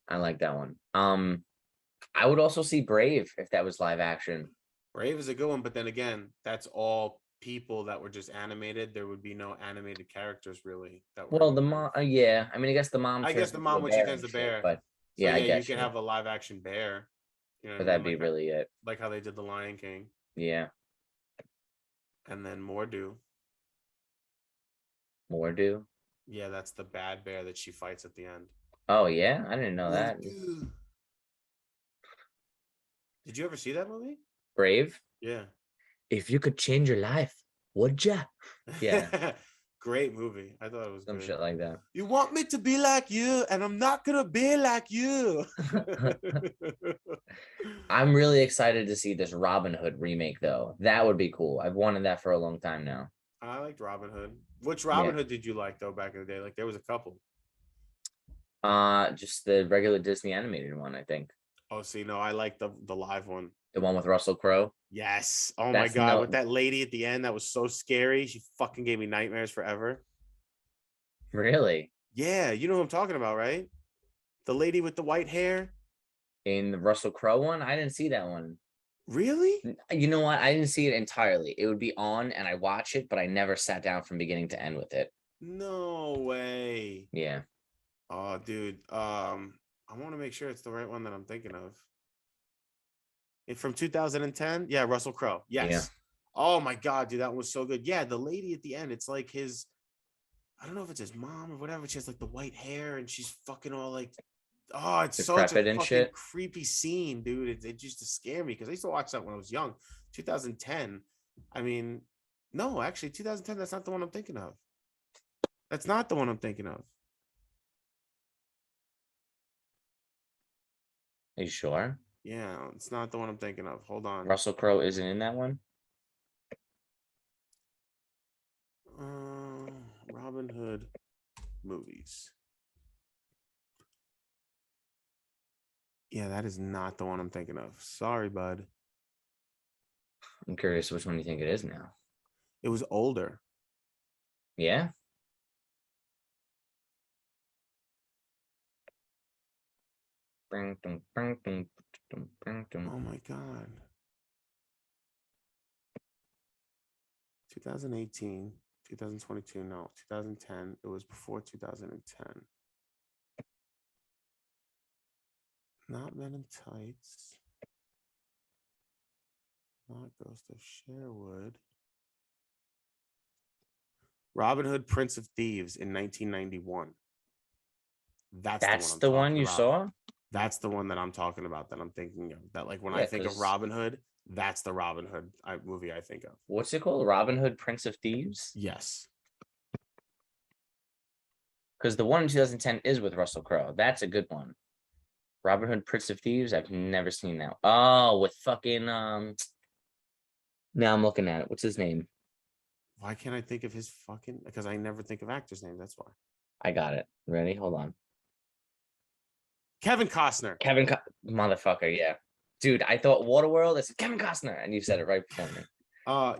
I like that one. I would also see Brave if that was live action. Brave is a good one, but then again, that's all people that were just animated. There would be no animated characters really that were Well, in the Brave. mom, yeah. I mean, I guess the mom I guess turns the into a mom when she bear turns and the shit, bear. but So yeah, I yeah, you get could you. have a live action bear. You know what But I mean? that'd be really it. Like how they did the Lion King, Yeah, and then Mordu. more do. Yeah, that's the bad bear that she fights at the end. Oh yeah, I didn't know that. Mordu. Did you ever see that movie? Brave. Yeah. If you could change your life, would ya? Yeah, Great movie. I thought it was some good. shit like that. You want me to be like you, and I'm not gonna be like you. I'm really excited to see this Robin Hood remake, though. That would be cool. I've wanted that for a long time now. I liked Robin Hood. Which Yeah. Robin Hood did you like though back in the day? Like there was a couple. Just the regular Disney animated one, I think. Oh, see, no, I like the live one. The one with Russell Crowe. Yes. Oh my That's god, no, with that lady at the end, that was so scary. She fucking gave me nightmares forever. really. Yeah, you know who I'm talking about, right? The lady with the white hair. In the Russell Crowe one, I didn't see that one. Really? You know what? I didn't see it entirely. It would be on and I watch it, but I never sat down from beginning to end with it. No way. Yeah. Oh, dude. I want to make sure it's the right one that I'm thinking of. It from 2010? Yeah, Russell Crowe. Yeah. Yes. Oh my god, dude, that one was so good. Yeah, the lady at the end, it's like his I don't know if it's his mom or whatever. She has like the white hair and she's fucking all like, oh, it's such a Decrepit and fucking shit. creepy scene, dude. It used to scare me because I used to watch that when I was young. 2010. I mean, no, actually, 2010, that's not the one I'm thinking of. That's not the one I'm thinking of. Are you sure? Yeah, it's not the one I'm thinking of. Hold on. Russell Crowe isn't in that one? Robin Hood movies. Yeah, that is not the one I'm thinking of. Sorry, bud. I'm curious which one you think it is now. It was older. Yeah. Oh my god. 2018, 2022, no, 2010. It was before 2010. Not Men in Tights. Not Ghost of Sherwood. Robin Hood, Prince of Thieves in 1991. That's I'm the one talking you about. saw? That's the one that I'm talking about that I'm thinking of. That like when I Yeah, think of 'cause Robin Hood, that's the Robin Hood movie I think of. what's it called? Robin Hood, Prince of Thieves? Yes. Because the one in 2010 is with Russell Crowe. That's a good one. Robin Hood, Prince of Thieves. I've never seen that. Oh, with fucking Now I'm looking at it. What's his name? Why can't I think of his fucking? Because I never think of actors' names. That's why. I got it. Ready? Hold on. Kevin Costner. Motherfucker, yeah. Dude, I thought Waterworld. I said Kevin Costner, and you said it right before me.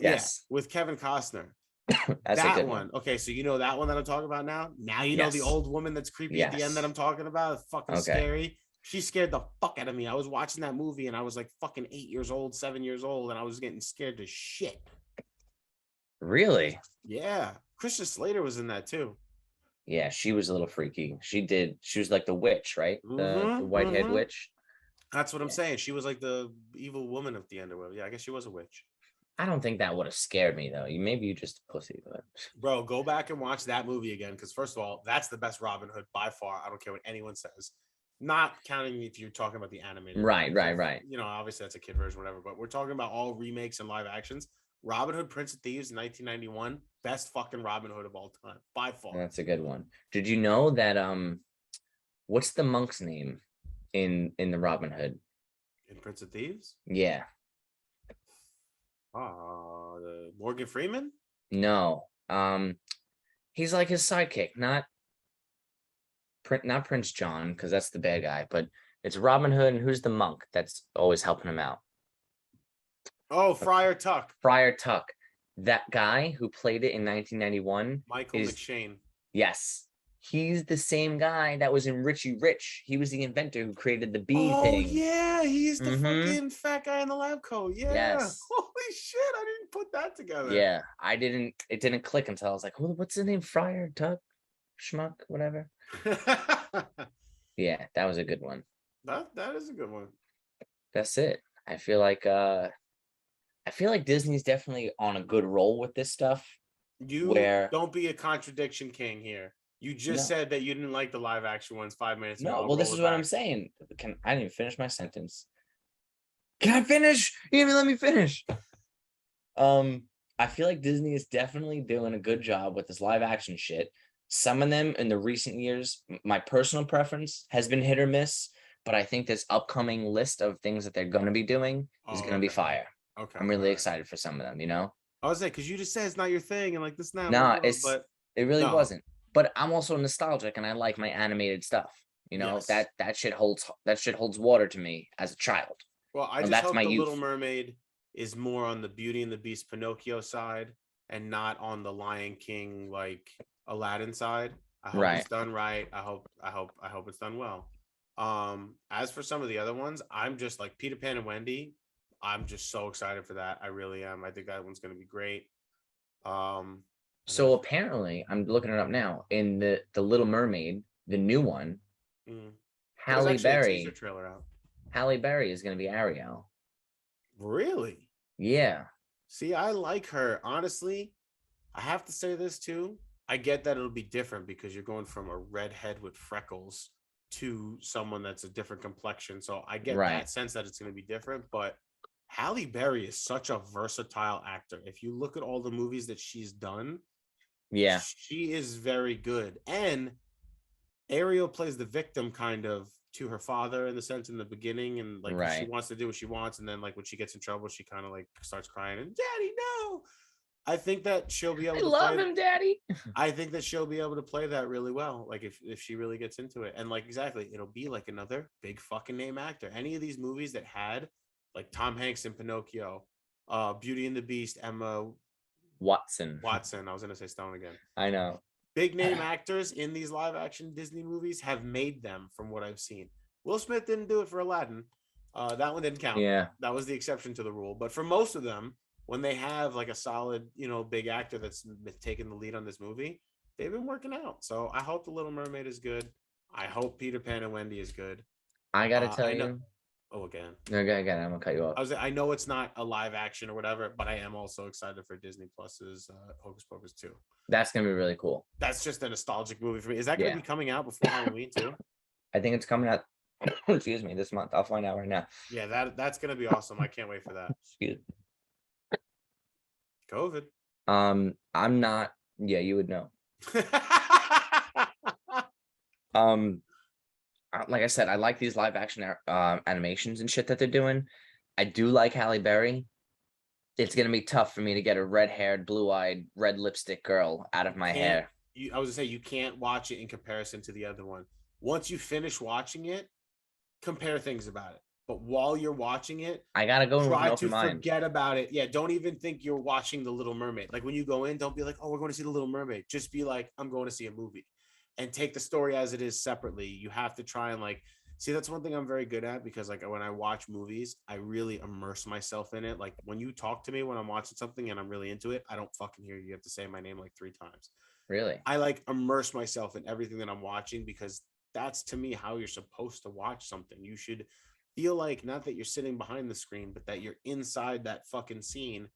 Yes, with Kevin Costner. That's that a good one. Okay, so you know that one that I'm talking about now. Now you know the Yes. old woman that's creepy at the end that I'm talking about. It's fucking Okay. scary. She scared the fuck out of me. I was watching that movie and I was like fucking 8 years old, 7 years old, and I was getting scared to shit. Really? Yeah, Christian Slater was in that too. Yeah, she was a little freaky. She was like the witch, right? The white-haired witch. That's what I'm saying. She was like the evil woman at the end or whatever. Yeah, I guess she was a witch. I don't think that would have scared me though. Maybe you just a pussy, but Bro, go back and watch that movie again. Because first of all, that's the best Robin Hood by far. I don't care what anyone says. Not counting if you're talking about the animated. Right. You know, obviously that's a kid version, whatever. But we're talking about all remakes and live actions. Robin Hood, Prince of Thieves, 1991, best fucking Robin Hood of all time by far. That's a good one. Did you know that what's the monk's name in the Robin Hood? In Prince of Thieves, Yeah. Morgan Freeman. No. He's like his sidekick, not Prince John, because that's the bad guy, but it's Robin Hood, and who's the monk that's always helping him out? Oh, Friar Tuck. Friar Tuck. That guy who played it in 1991 Michael is McShane. yes. He's the same guy that was in Richie Rich. He was the inventor who created the bee Oh thing. yeah, he's the Mhm. fucking fat guy in the lab coat. Yeah. Yes. Holy shit, I didn't put that together. Yeah, it didn't click until I was like, what's his name? Friar Tuck? Schmuck, whatever. Yeah, that was a good one. That is a good one. That's it. I feel like Disney's definitely on a good roll with this stuff. You where don't be a contradiction king here. You just said that you didn't like the live action ones 5 minutes ago. No, well, this is what I'm saying. I didn't even finish my sentence. Can I finish? You didn't even let me finish. I feel like Disney is definitely doing a good job with this live action shit. Some of them in the recent years, my personal preference has been hit or miss, but I think this upcoming list of things that they're going to be doing is going to be fire. Okay. I'm really excited for some of them, you know? I was like, because you just said it's not your thing and like this now. Nah, but it really wasn't. But I'm also nostalgic and I like my animated stuff. You know, Yes. that shit holds water to me as a child. Well, I And just that's hope my the youth. Little Mermaid is more on the Beauty and the Beast Pinocchio side and not on the Lion King like Aladdin side. I hope Right. it's done right. I hope it's done well. As for some of the other ones, I'm just like Peter Pan and Wendy. I'm just so excited for that. I really am. I think that one's going to be great. So apparently, I'm looking it up now. In the Little Mermaid, the new one, Halle there's actually a Berry. teaser trailer out. Halle Berry is going to be Ariel. Really? Yeah. See, I like her. Honestly, I have to say this too. I get that it'll be different because you're going from a redhead with freckles to someone that's a different complexion. So I get that sense that it's going to be different. But Halle Berry is such a versatile actor. If you look at all the movies that she's done, yeah, she is very good. And Ariel plays the victim kind of to her father in the sense in the beginning, and like she wants to do what she wants, and then like when she gets in trouble, she kind of like starts crying and Daddy, no. I think that she'll be able to love him, Daddy. I think that she'll be able to play that really well. Like if she really gets into it. And like exactly, it'll be like another big fucking name actor. Any of these movies that had like Tom Hanks in Pinocchio, Beauty and the Beast, Emma Watson. I was gonna say Stone again. I know. Big name actors in these live action Disney movies have made them from what I've seen. Will Smith didn't do it for Aladdin. That one didn't count. Yeah. That was the exception to the rule. But for most of them, when they have like a solid, big actor that's taking the lead on this movie, they've been working out. So I hope The Little Mermaid is good. I hope Peter Pan and Wendy is good. I gotta tell you. Oh, again. Again, I'm gonna cut you off. I know it's not a live action or whatever, but I am also excited for Disney Plus's Hocus Pocus 2. That's gonna be really cool. That's just a nostalgic movie for me. Is that gonna be coming out before Halloween too? I think it's coming out. Excuse me, this month. I'll find out right now. Yeah, that's gonna be awesome. I can't wait for that. Excuse me. COVID. I'm not. Yeah, you would know. Like I said, I like these live action animations and shit that they're doing. I do like Halle Berry. It's gonna be tough for me to get a red-haired, blue-eyed, red lipstick girl out of my hair. I was gonna say you can't watch it in comparison to the other one. Once you finish watching it, compare things about it. But while you're watching it, I gotta go with an open mind. Forget about it. Yeah, don't even think you're watching The Little Mermaid. Like when you go in, don't be like, "Oh, we're going to see The Little Mermaid." Just be like, "I'm going to see a movie," and take the story as it is separately. You have to try and like see. That's one thing I'm very good at because like when I watch movies, I really immerse myself in it. Like when you talk to me when I'm watching something and I'm really into it, I don't fucking hear you. You have to say my name like 3 times. Really? I like immerse myself in everything that I'm watching because that's to me how you're supposed to watch something. You should feel like not that you're sitting behind the screen, but that you're inside that fucking scene,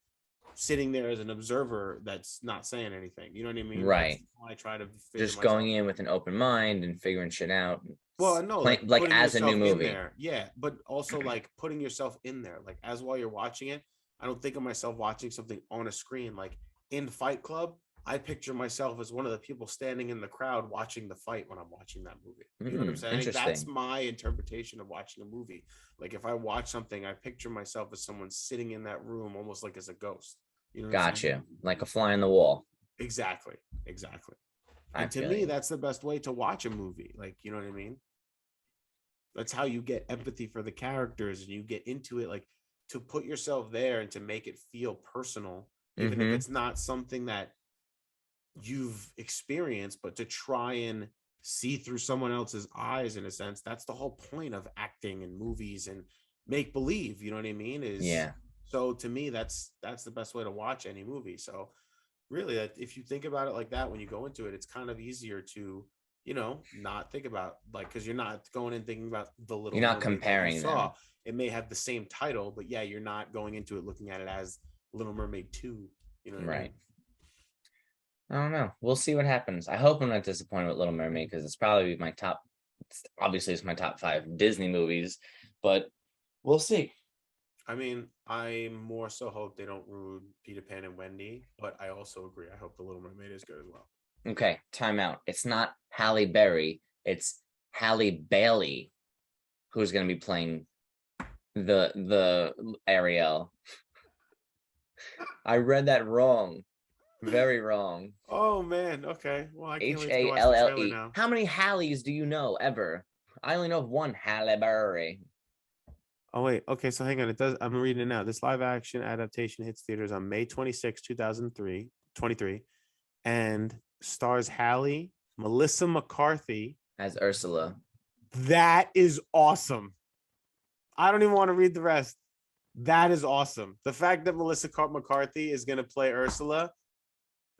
sitting there as an observer that's not saying anything. You know what I mean? Right. I try to just going in with an open mind and figuring shit out. Well, no, like as a new movie. Yeah, but also like putting yourself in there, like as while you're watching it. I don't think of myself watching something on a screen. Like in Fight Club, I picture myself as one of the people standing in the crowd watching the fight when I'm watching that movie. You know what I'm saying? That's Interesting. my interpretation of watching a movie. Like if I watch something, I picture myself as someone sitting in that room, almost like as a ghost. You know what I'm saying? Gotcha. Like a fly on the wall. Exactly. Exactly. I And to feel me, you. that's the best way to watch a movie. Like, you know what I mean? That's how you get empathy for the characters and you get into it, like to put yourself there and to make it feel personal, even if Mm-hmm. it's not something that you've experienced, but to try and see through someone else's eyes in a sense. That's the whole point of acting and movies and make believe, you know what I mean? Is Yeah. so to me, that's the best way to watch any movie. So really, if you think about it like that when you go into it, it's kind of easier to, not think about, like, because you're not going in thinking about the Little You're not Mermaid that you comparing saw. them. It may have the same title, but yeah, you're not going into it looking at it as Little Mermaid 2. You know what I mean? Right. I don't know. We'll see what happens. I hope I'm not disappointed with Little Mermaid because it's probably my top. Obviously, it's my top 5 Disney movies, but we'll see. I mean, I more so hope they don't ruin Peter Pan and Wendy, but I also agree. I hope the Little Mermaid is good as well. Okay, time out. It's not Halle Berry. It's Halle Bailey who's going to be playing the Ariel. I read that wrong. Very wrong. Oh man, okay. Well, I can't H wait to go A watch L the L trailer E. now. How many Halleys do you know ever? I only know of one Halle Berry. Oh wait, okay, so hang on. It does I'm reading it now. This live action adaptation hits theaters on May 26, 2023, and stars Hallie, Melissa McCarthy. As Ursula. That is awesome. I don't even want to read the rest. That is awesome. The fact that Melissa McCarthy is going to play Ursula,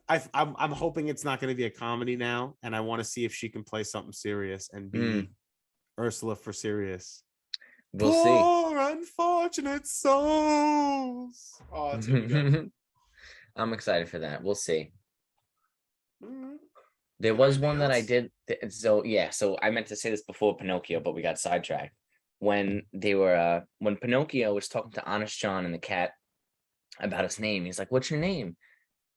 I'm hoping it's not going to be a comedy now, and I want to see if she can play something serious and be Ursula for serious. We'll see. Poor unfortunate souls. Oh, it's gonna be good. I'm excited for that. We'll see. Mhm. There You got was anything one that I else? did. So yeah, so I meant to say this before Pinocchio, but we got sidetracked. When Pinocchio was talking to Honest John and the cat about his name, he's like, "What's your name?"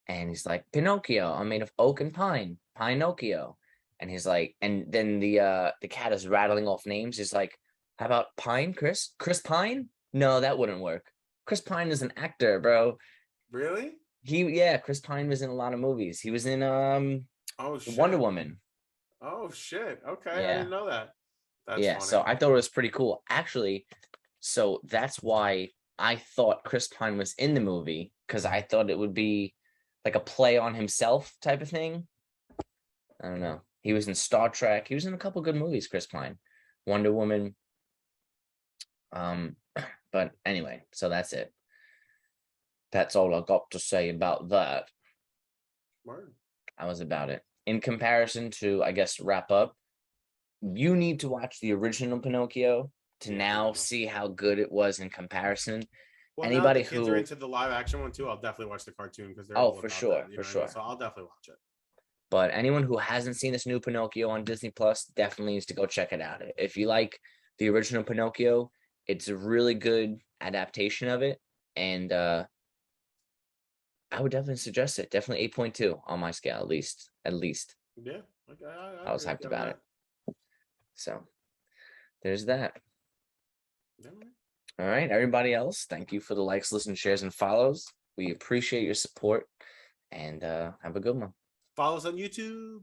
And he's like, "Pinocchio. I'm made of oak and pine, Pinocchio." And he's like, and then the cat is rattling off names. He's like, "How about Pine, Chris? Chris Pine? No, that wouldn't work. Chris Pine is an actor, bro. Really? Yeah, Chris Pine was in a lot of movies. He was in Oh Wonder shit. Woman. Oh shit. Okay, I Yeah. didn't know that. That's Yeah, so funny. I thought it was pretty cool. Actually, so that's why I thought Chris Pine was in the movie because I thought it would be like a play on himself type of thing. I don't know. He was in Star Trek. He was in a couple good movies, Chris Pine. Wonder Woman. Um, but anyway, so that's it. That's all I got to say about that. Word. That was about it. In comparison to, I guess, wrap up, you need to watch the original Pinocchio to Yeah, now definitely. see how good it was in comparison. Well, now that the Anybody kids are who, into the live action one too, I'll definitely watch the cartoon because they're oh, all for about that. sure, You for know what I mean? sure. So I'll definitely watch it. But anyone who hasn't seen this new Pinocchio on Disney Plus definitely needs to go check it out. If you like the original Pinocchio, it's a really good adaptation of it. And I would definitely suggest it. Definitely 8.2 on my scale, at least. At least. Yeah. Okay, I I was agree with hyped you on about it. that. So there's that. Yeah, man. All right. Everybody else, thank you for the likes, listens, shares, and follows. We appreciate your support and have a good one. Follow us on YouTube.